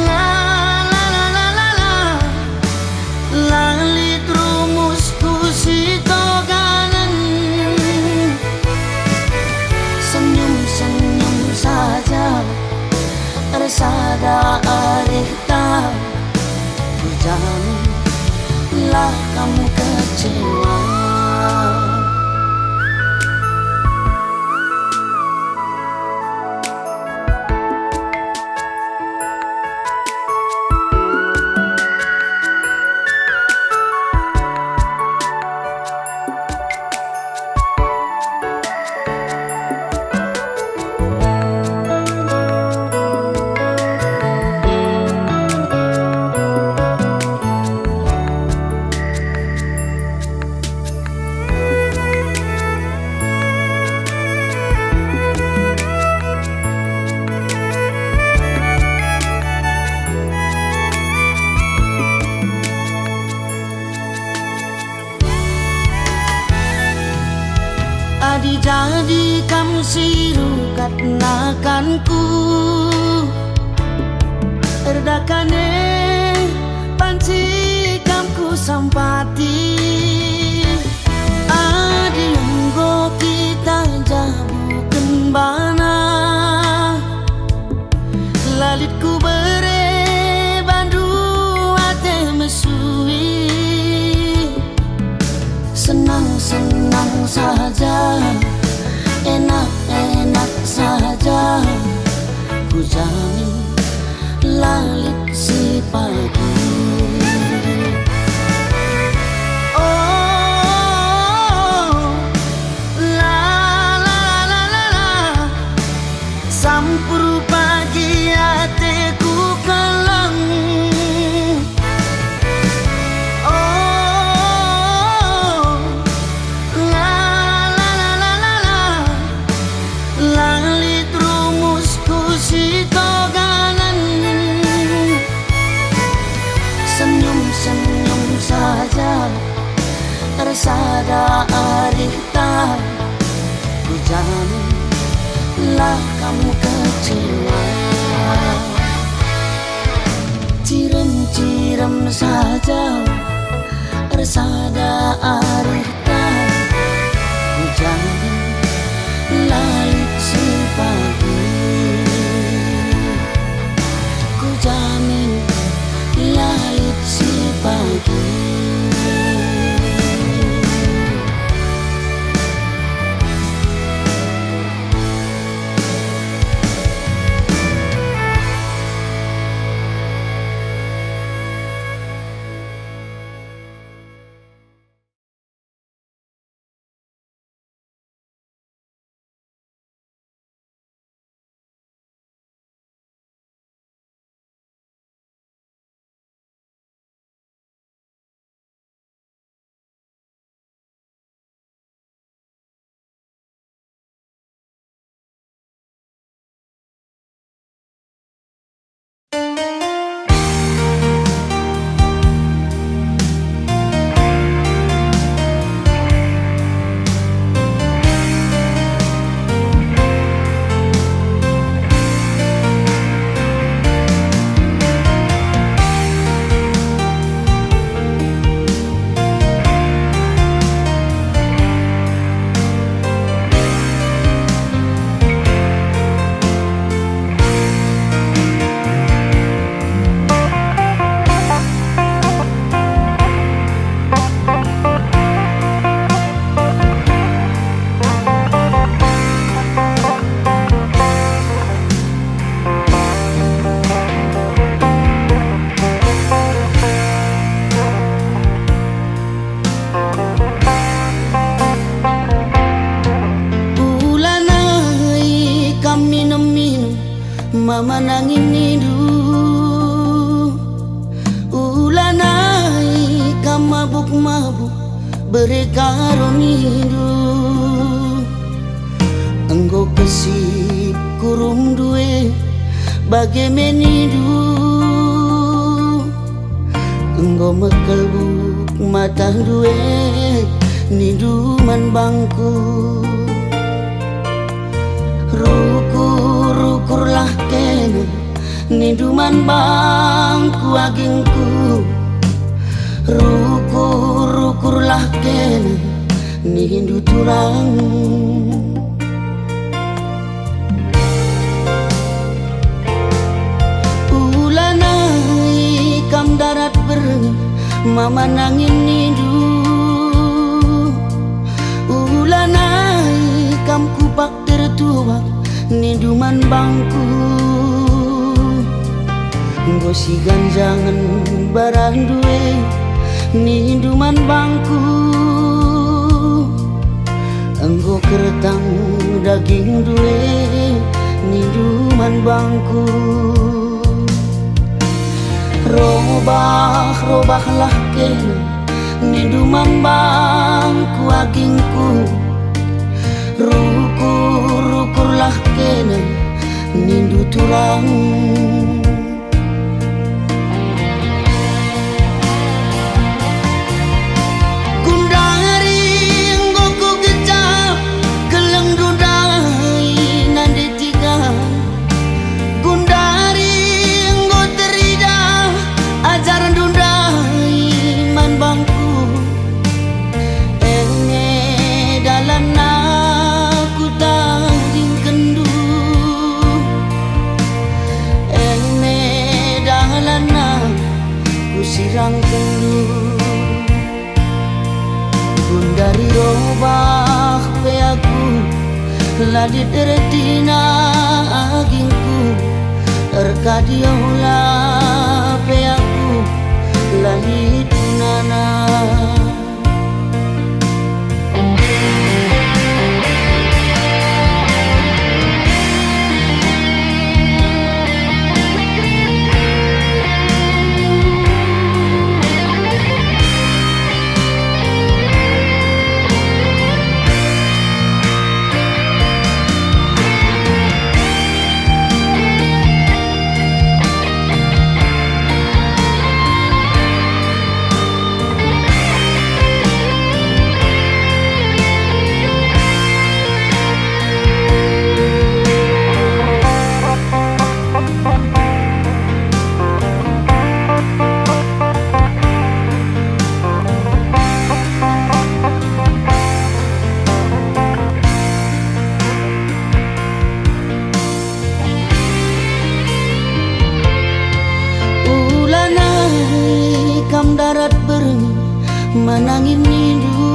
la la la la la la, lalit rumusku si toganan. Senyum-senyum saja, resada arihta, ku jamin lah kamu kecewa. Adi jadi kamu sirukat nakanku, erdakane panci kamku sampati. Adi enggo kita jabukan bana, lalitku bere bandu ate mesui. Senang-senang saja, enak-enak saja, ku jamin lalit si pagi. Oh, la la la la la, sampur pagi hatiku kelang. Lalit rumusku si toganan. Senyum-senyum saja, resada arihta, ku jamin lah kamu kecewa. Cirem-cirem saja, resada arihta, ku jamin lalit si pagi. Ku jamin lalit si pagi. mama nangin nidu ulanai kam mabuk-mabuk berekaro nidu enggo kesip kurung duwe bagemenidu enggo mekelbuk mata duwe niduman bangku rukur-rukurlah kene niduman bangku agingku rukur-rukurlah kene nindu turang ulanai kam darat berengi mama nangin nidu ulanai kam kupak tertuak niduman bangku nggo si ganjangan barang duwe niduman bangku enggo keretang daging duwe niduman bangku robah-robahlah kene niduman bangku agingku rukur-rukurlah kene nindu tulang gundari enggo ku gecap geleng dudai nande tiga gundari enggo terida ajaran dudai man bangku enge dalam aku tanding kendu enge dalam aku sirang kendu gundari robah pe aku ladit retina agingku terkadiola pe aku ladit nana kam darat berengi manangin nidu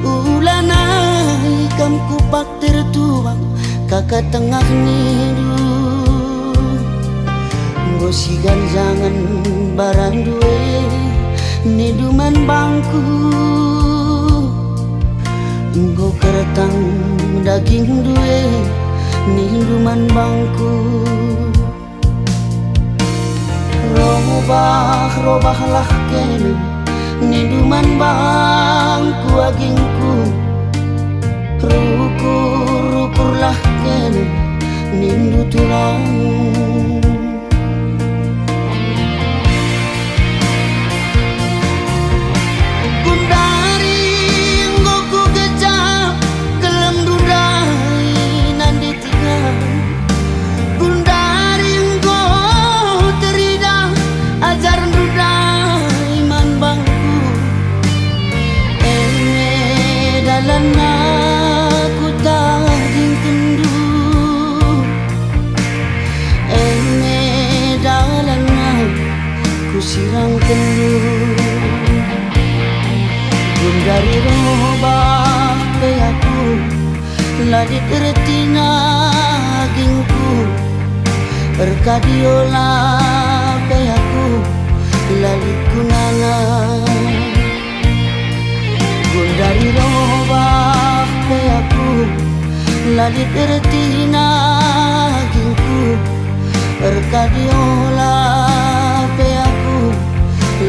ulanai kam kupak tertuang kakak tengah nidu nggo si ganjangan barang duwe niduman bangku nggo keretang daging duwe niduman bangku robah-robahlah kene niduman bangku agingku rukur-rukurlah kene nindu tulang gundari enggo ku gecap gelem dudai nande tiga gundari enggo terida ajaran dudai man bangku ene dalam aku tanding kendu ene dalam aku sirang kendu gundari robah pe aku ladit retina agingku berkadiola pe aku lalit kunana gundari robah pe aku ladit retina Erkadiola pe aku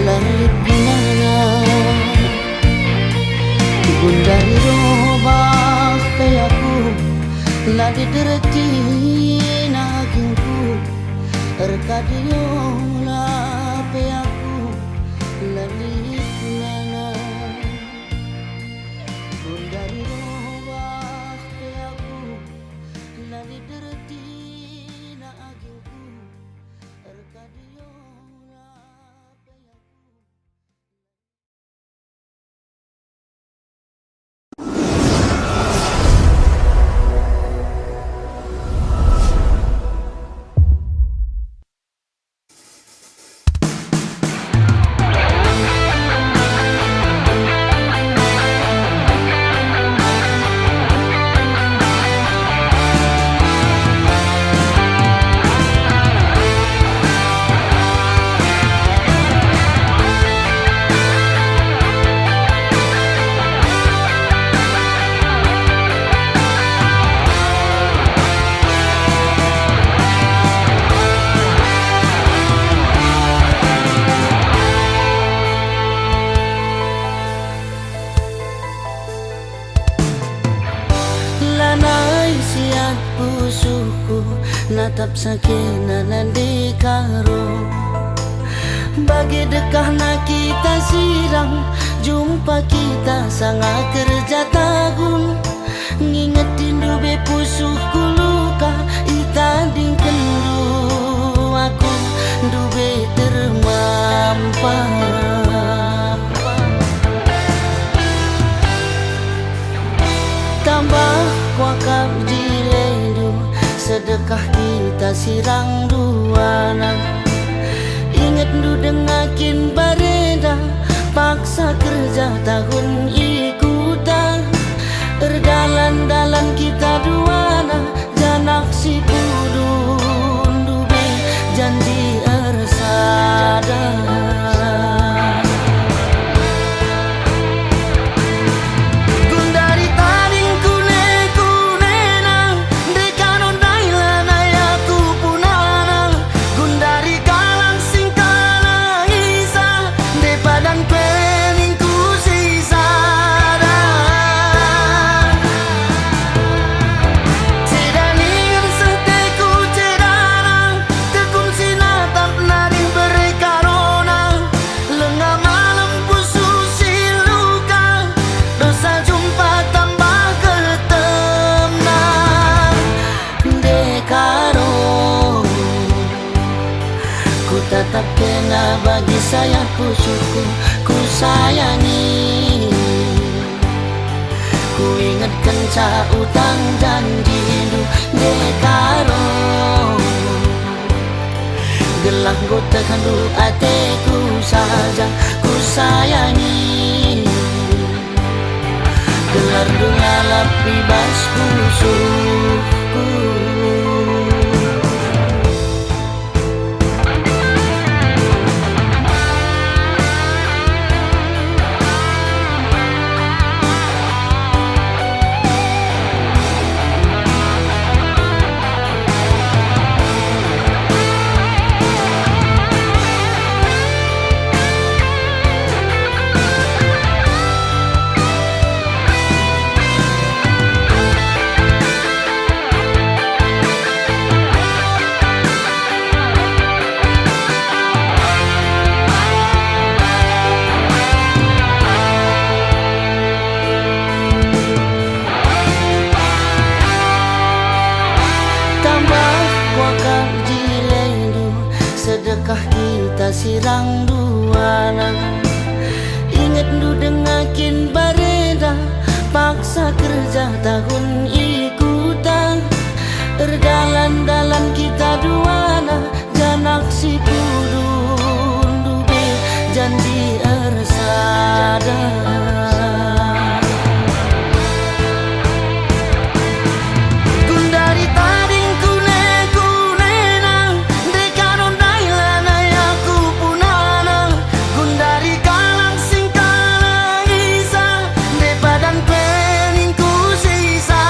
lalit ginana Gundari robah pe aku ladi dereti nagingku Erkadiola pe aku lalit ginana Gundari robah pe aku ladi dereti nagingku Erkadiola pe aku Lanai siat pusuku natap sakina nandi karo Bagi dekah na kita sirang jumpa kita sangat kerja tagun Ngingetin dube pusuku luka itanding kendu aku dube termampar Tambah kuakap jilendu sedekah kita sirang duana Ingat du dengakin bareda paksa kerja tahun ikutan Erdalan-dalan kita duana janak si pudun dube janji ersada Tetap kena bagi saya pusuku ku sayangi Ku ingatkan ca utang janji du dekaro Gelah ku tekan du ateku saja ku sayangi Gelar du ngalap bibas pusuku Sedekah kita sirang duana Ingat du dengakin bareda paksa kerja tahun ikutan Erdalan-dalan kita duana janak si pudun dube janji ersada Gundari tading kune-kunenang dekanon dailana yaku punana Gundari kalang singkalang isa de padan peningku sisa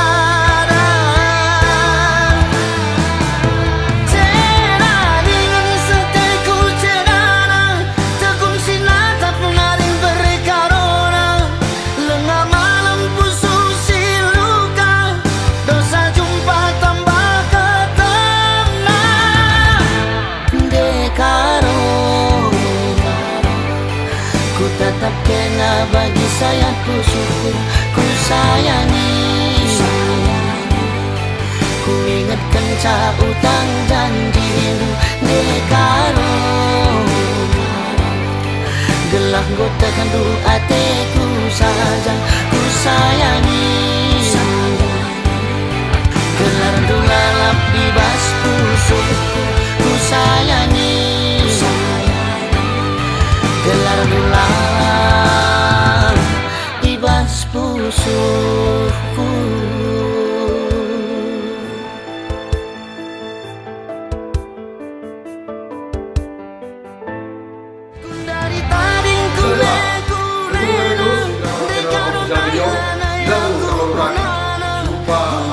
ku syukur, ku sayangi. Ku ingatkan ca utang janji lu dekaro. Gelah gota kandu ateku saja ku sayangi. Gelar dulalap ibas pusuku ku sayangi. Gelar dulalap ibas pusuku. Dari tading ku leku dekaro nayana yang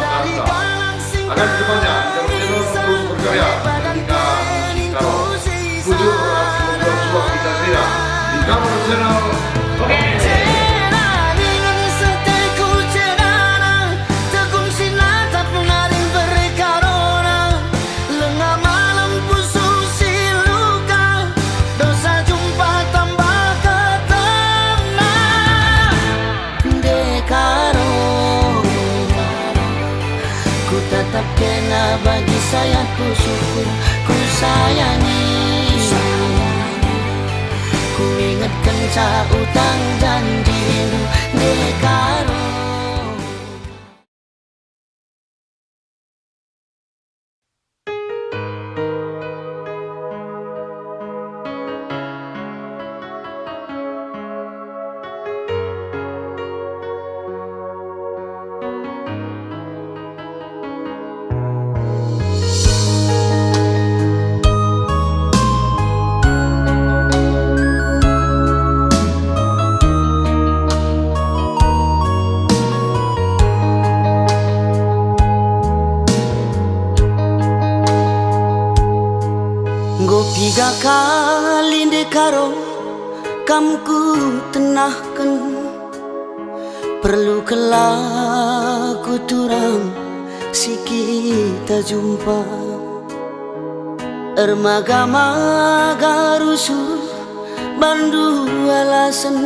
dari galang sing akan kedepannya channel terus berkarya ketika kalau tujuh sebuah kita tidak di Kamu Channel. Tetap kena bagi saya, ku syukur, ku sayangi. Ku ingatkan ca utang janji lu dekaro. Tiga kali dekaro kamku tenahkan, perlu kelaku turang si kita jumpa. Ermaga-maga rusuh bandu alasan,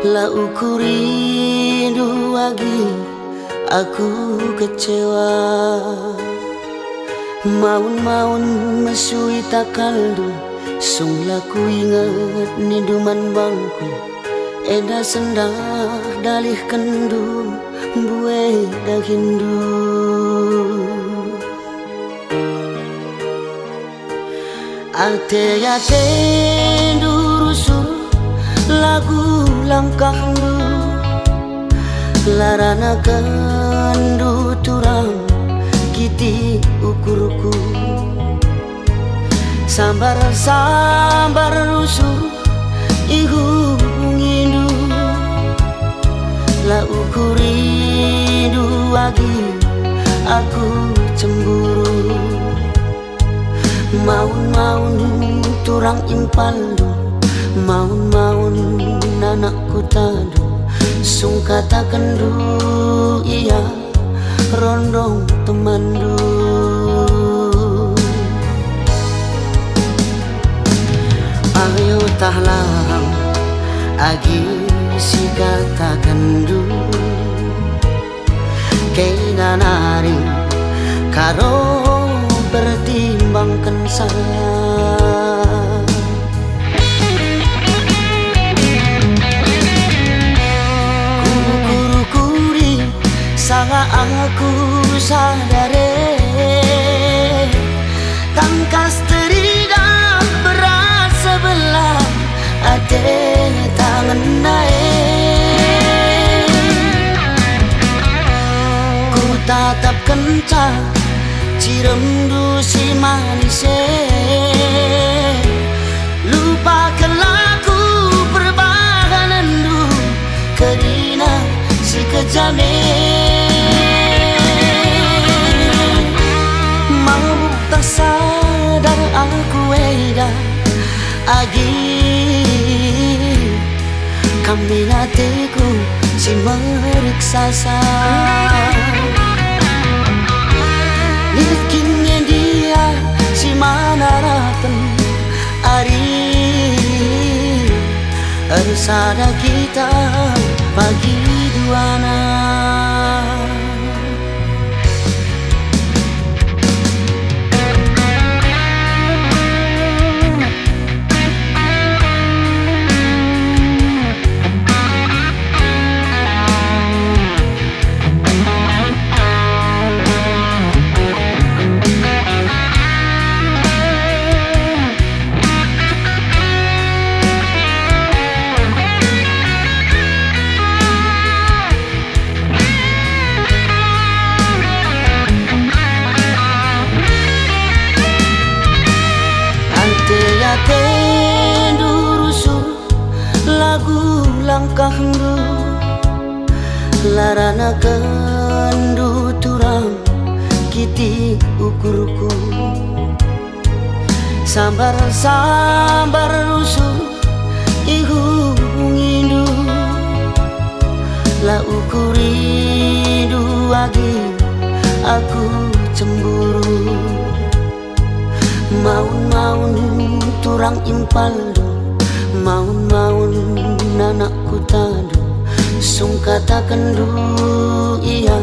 la ukuri duagi aku kecewa. Maun-maun mesui takaldu, sung laku ingat ninduman bangku. Eda sendah dalih kendu, bue dah hindu. Ate-ate durusu, lagu langkah du, larana kendu turang. Kiti ukurku sambar rusuh ihu ngindu, la ukuri duagi aku cemburu. Maun-maun turang impaldu, maun-maun anakku tadu, sung katakan du iya rondong temandu. Ayo tahlang agi si katakan du, kena nari karo pertimbangkan saya. Sangat aku sadare tangkas terida berat sebelah ate tangan naik. Ku tatap kenca ciremdu si manise, lupakan laku perbahanan du kerina si kejane. Sadar aku eda agi kami hatiku si meriksa Nirkinnya dia si mana rapen ari Ersada kita pagi duana. Langkah ndu larana kendu turang kiti ukurku sambar rusuh ihu ngindu la ukuri duagi aku cemburu maun turang impaldo maun anakku tadu sungkata kendu iya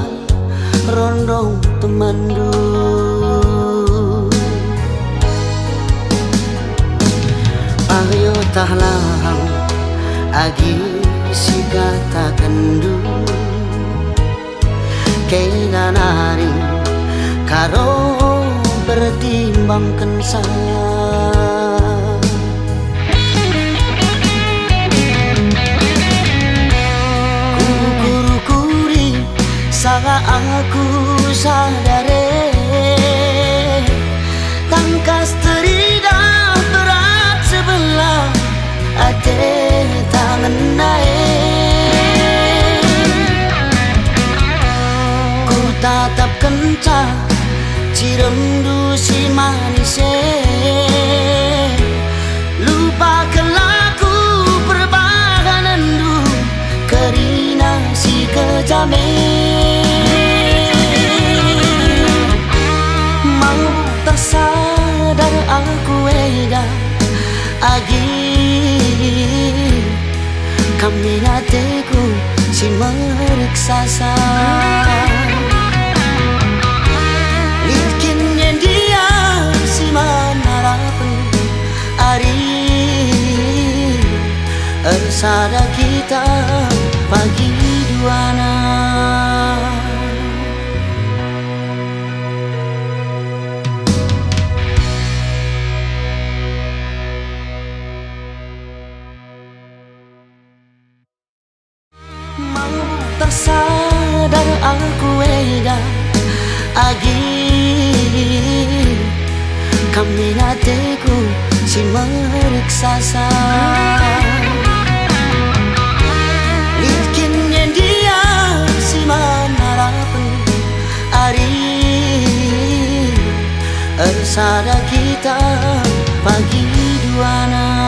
rondong temandu ayo tahlang agi si kata kendu kena naring karo pertimbangkan saya. Sangat aku sadare tangkas terida berat sebelah ate tangan naik ku tatap kencang cirendu si manise lupakan laku perbahanan du kerina si kejame sadar aku eda agi kami nateku si meriksasa litkinnya dia si manarapen ari ersada kita pagi duana. Sadar aku eda agi kami nateku si meriksasa litkinnya dia si manarapen ari ersada kita pagi duana.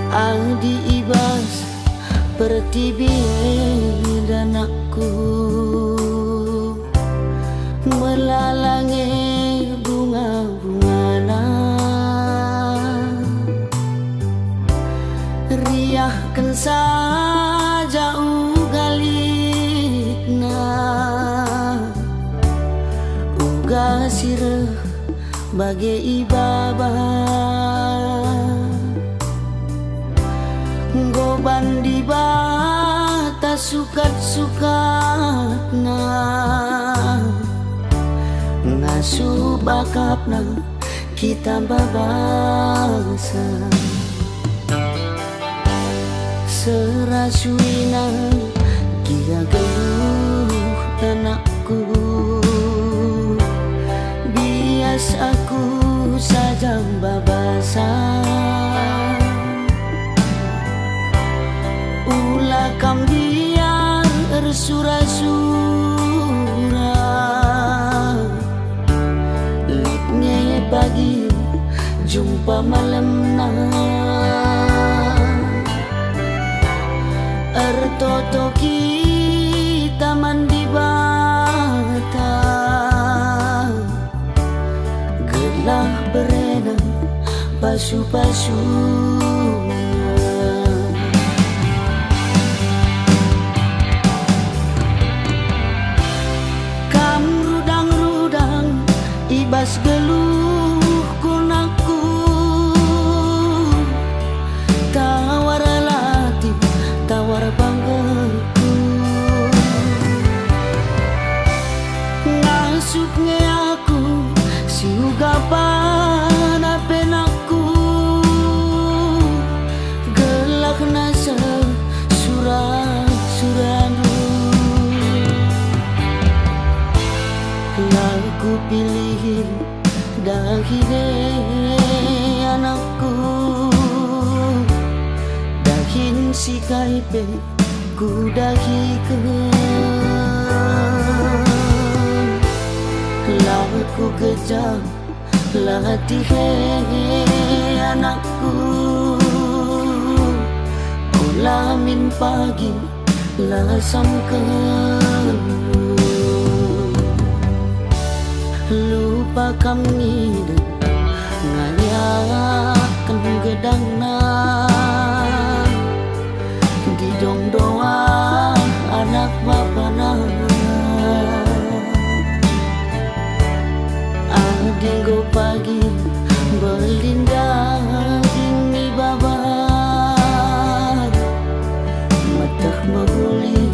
Adi ibas pertibi danakku melalangi bunga-bungana riahkan saja ugalikna uga sireh bagai ibabah goban di batas sukat-sukatna ngasuh bakapna kita babasa serasuina kia geluh anakku, bias aku sajang babasa ulah kambiar sura-sura litnya pagi jumpa malam na ertoto kita mandi bata gelah beredar pasu-pasu kam rudang-rudang ibas geluh kunaku tawar latih tawar banggaku ngasuknya aku siugapan apenaku gelak nasa suranu lagu pilih dahire anakku dahin si kaipe ku dahikeun laku kejam latih anakku ulamin pagi lasamkeun lupa kami ngayakan gedangna di dong doa anak bapana adinggo pagi belindang ini babar matah mahuli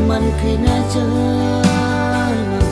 man kena jalan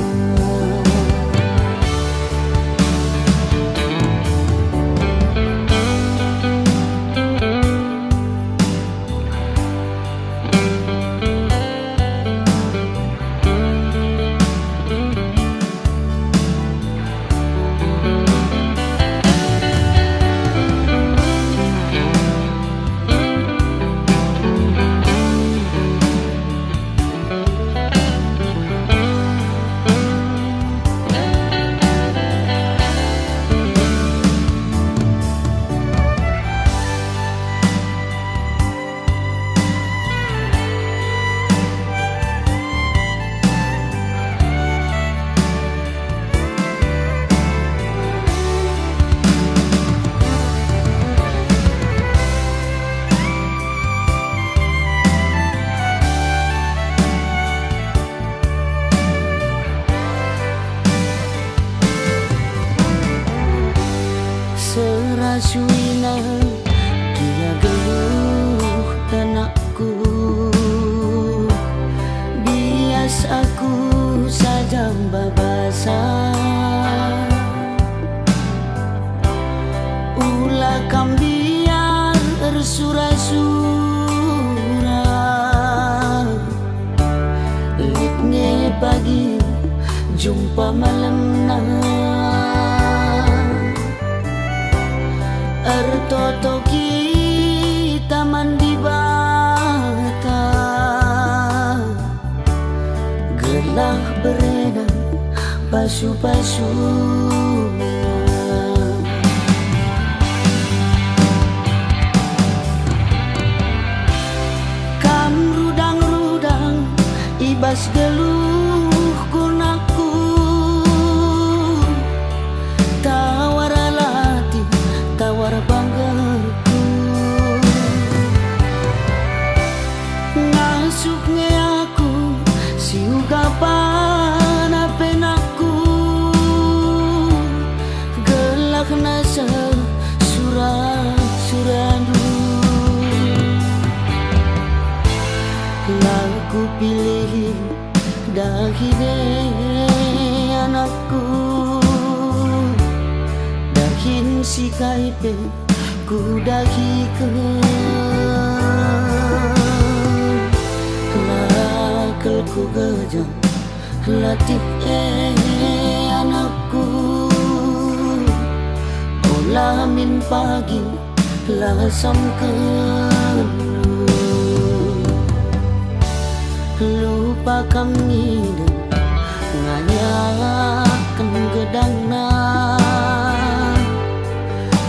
serasuina kia geluh anakku, bias aku sajang babasa ulah kambiar sura-sura litnya pagi jumpa malam na ertoto kita mandi bata gelah beredar pasu-pasu kam rudang-rudang ibas geluh kunaku tawar latih tawar banggaku ngasuknya aku siugapan apenaku gelak nasa suranu lagu pilih dahire anakku dahin si kaipe ku dahikeun gajah latih anakku. Olah min pagi lah samkan lupa kami nganyakan gedangna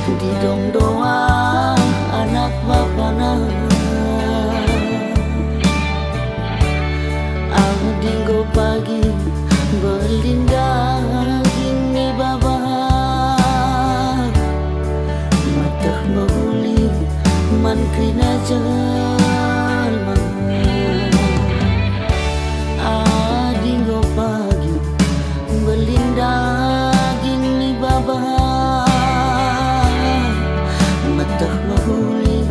di dong doa anak bapana. Dinggo pagi berlindah gini baba matah mahuli man krina jalma. Dinggo pagi berlindah gini baba matah mahuli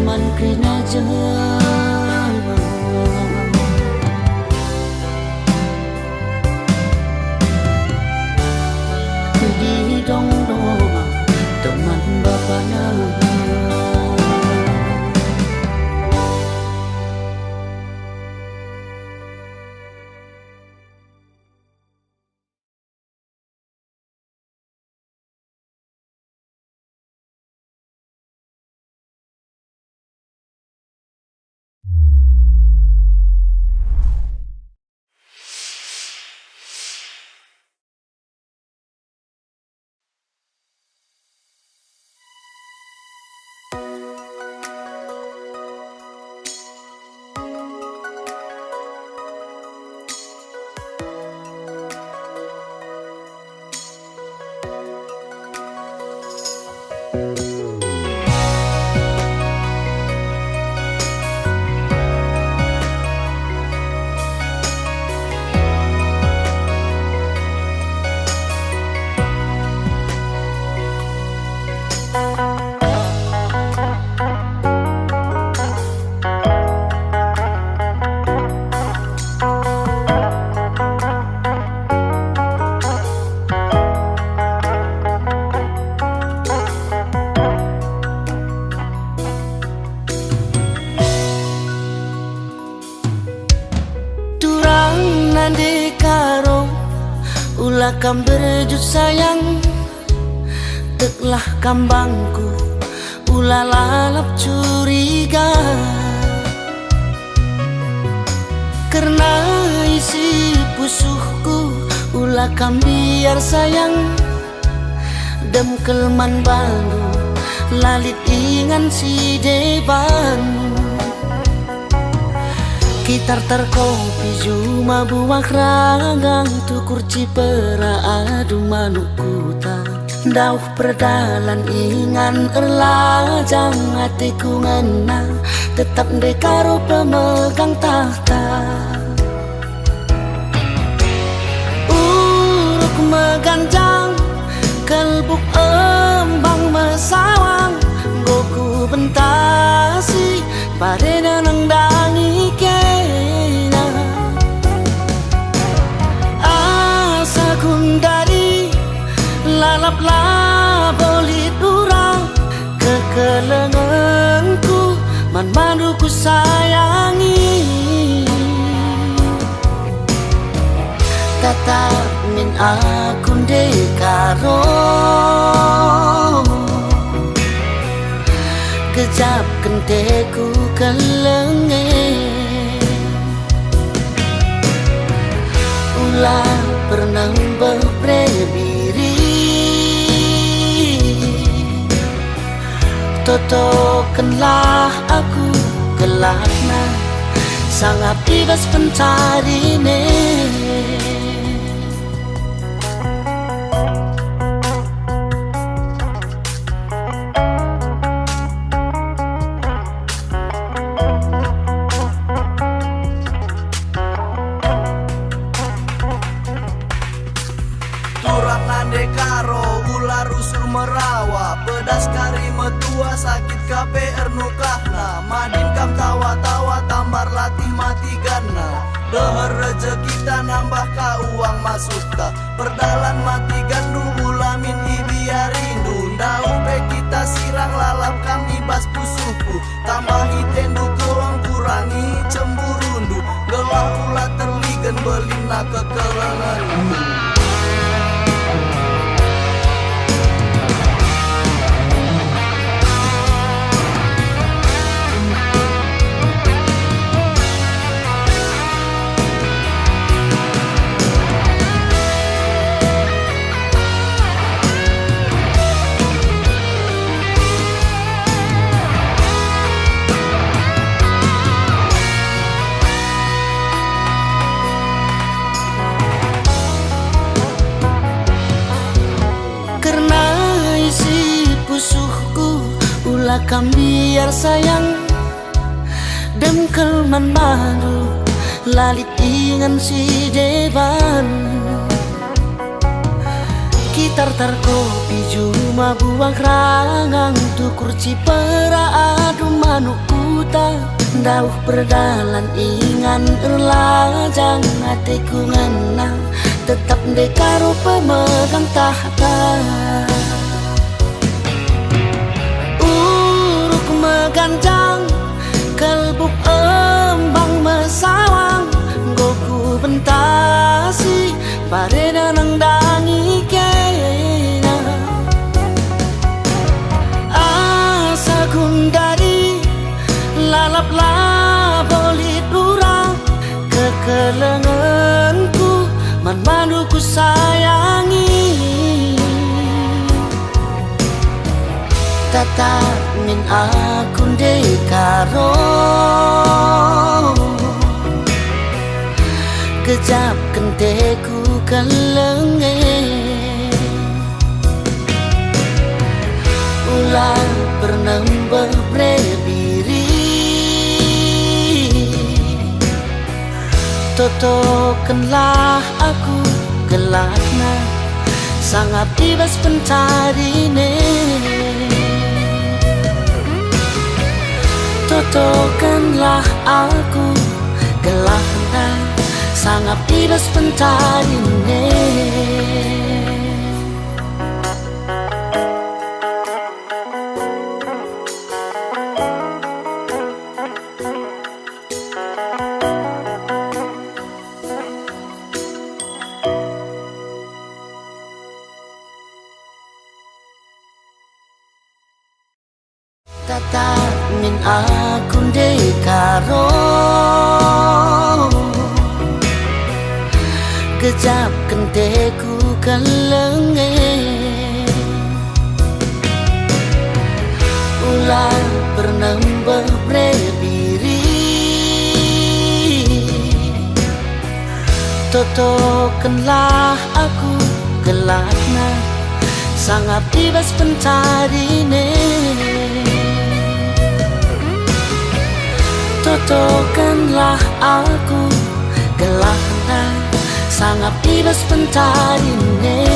man krina jalma. Dong doa teman bapana. Ulah kam berjut sayang teklah kambangku, ulah lalap curiga karena isi pusuhku. Ulah kam biar sayang dem kelman balu lalit ingan si deban. Gitar terkopi cuma buah ragang tukur cipera adu manukuta. Dauh perdalan ingan erlajang hatiku ngena tetap dekaro pemegang tahta. Uruk meganjang kelbuk embang mesawang goku bentasi pada nang dangi kena asa kundari lalap laboli durang kekelenganku man manduku sayangi. Tatap min akun dekaro kejap kenteku kelenge. Ulah pernah berprebiri totokanlah aku kelakna sangat ibas pencarine. Dekaro ular usul merawa pedas kari metua sakit kape ernukahna madin kam tawa-tawa tambar latih mati gana deher rezeki kita nambah ka uang masuk ta perdalan mati gandu ulamin ibia rindu ndau pe kita sirang lalap kami bas pusuku tambahi tendu kewang kurangi cemburundu gelah ulah terlihat karena kekelenganku. Ulakam biar sayang Demkelman malu Lalit ingan si deban Gitar tar kopi cuma buang rangang Tukur cipera adu manuk kuta Dauh berdalan ingan erlajang Ateku ngena tetap dekaro pemegang tahta Ganjang kelbuk embang mesawang goku bentasi pareda nang dangi kena asa gundari lalap labolit urang kekelenganku man manuku sayangi tatap min akun dekaro Kejap kenteku kelenge Ulang bernembeh brebiri Totokenlah aku gelakna Sangat bebas pencarine Totokanlah aku gelakna sangat bebas pencarine Tatap min akun dekaro Kejap kenteku kelenge Ulang bernembeh brebiri Totokanlah aku gelakna Sangat bebas pencarine Totokanlah aku gelakna sangat bebas pencarine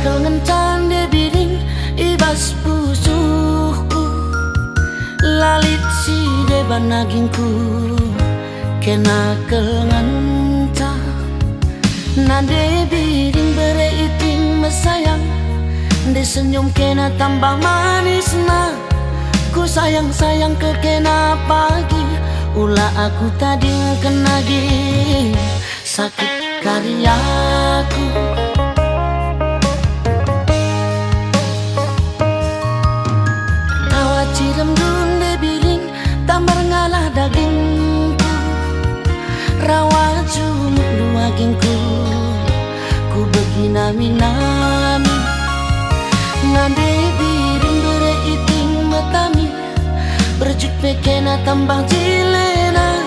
Kengentan de biring ibas pusuhku Lalit si de banagingku Kena kelengenta Nade biring bereiting mesayang De senyum kena tambah manisna Ku sayang-sayang ke kena pagi Ulah aku tadi kenagi Sakit karyaku ciram dunde biring tambar ngalah dagingku rawa jumuk luagingku ku begina minami ngande biring bereiting matami berjuk pekena tambang jilena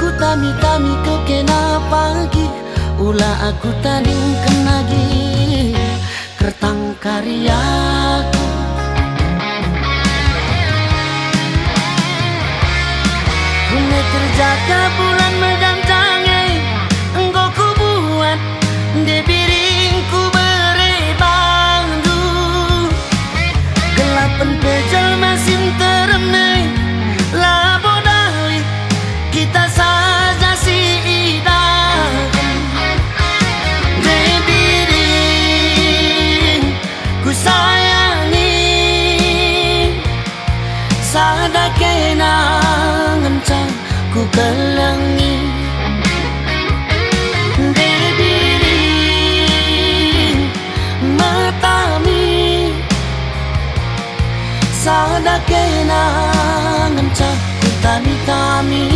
ku tami-tami kau kena pagi ulah aku tanding kenagi kertang karyaku Kune terjaga bulan megantange engkau ku buat di biringku berebandu gelapan pejal masih teremne labodali kita saja si idam di biring ku sayangi sada kenangan ku kelangi di biring matami sada kenangan ku tami-tami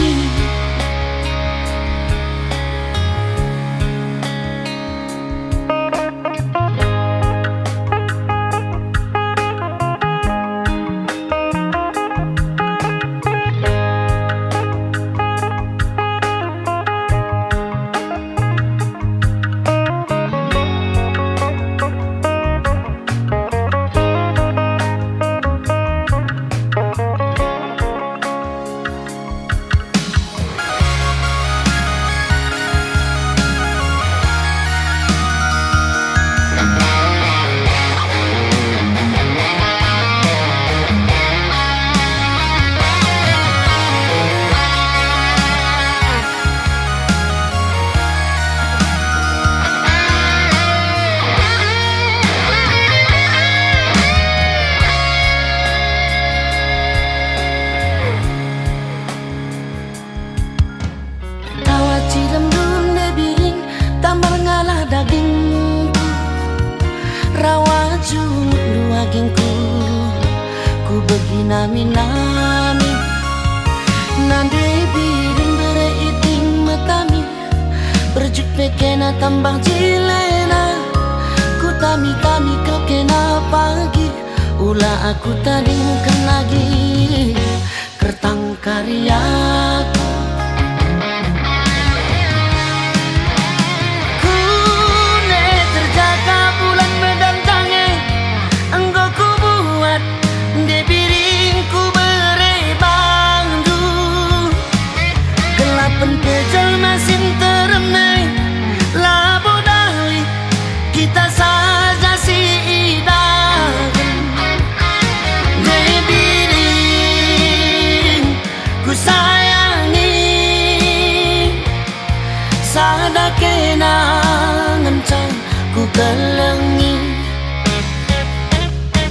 ku begina minami nande biring bereiting matami berjuk pekena tambang jilena ku tami-tami kau kena pagi ulah aku tanding kenagi kertang karyaku Kune terjaga bulan megantange engkau ku buat di biringku berebandu gelapan pejal masih teremne labodali kita saja si idam di biring ku sayangi sada kenangan ku kelangi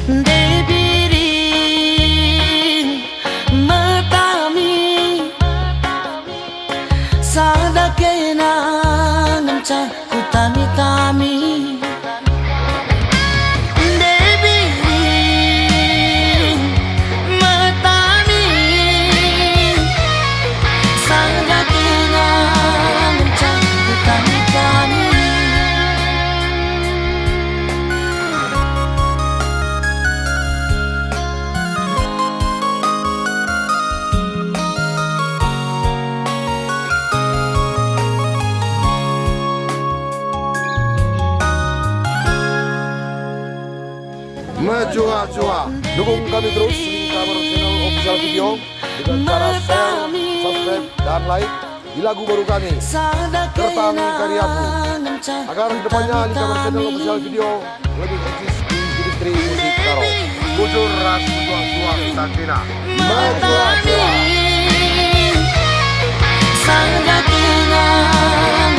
di biring matami sada kenangan ku tami-tami di biring matami sada kenangan ku tami-tami Menjua-jua. Dukung kami terus di Kabar Channel Official Video dengan cara share, subscribe, dan like di lagu baru kami, Kertang Karyaku, agar kedepannya di Kabar Channel Official Video lebih eksis di industri musik karo. Bujur ras berjuang-juang Santina. Menjua-jua. Sangat kenangan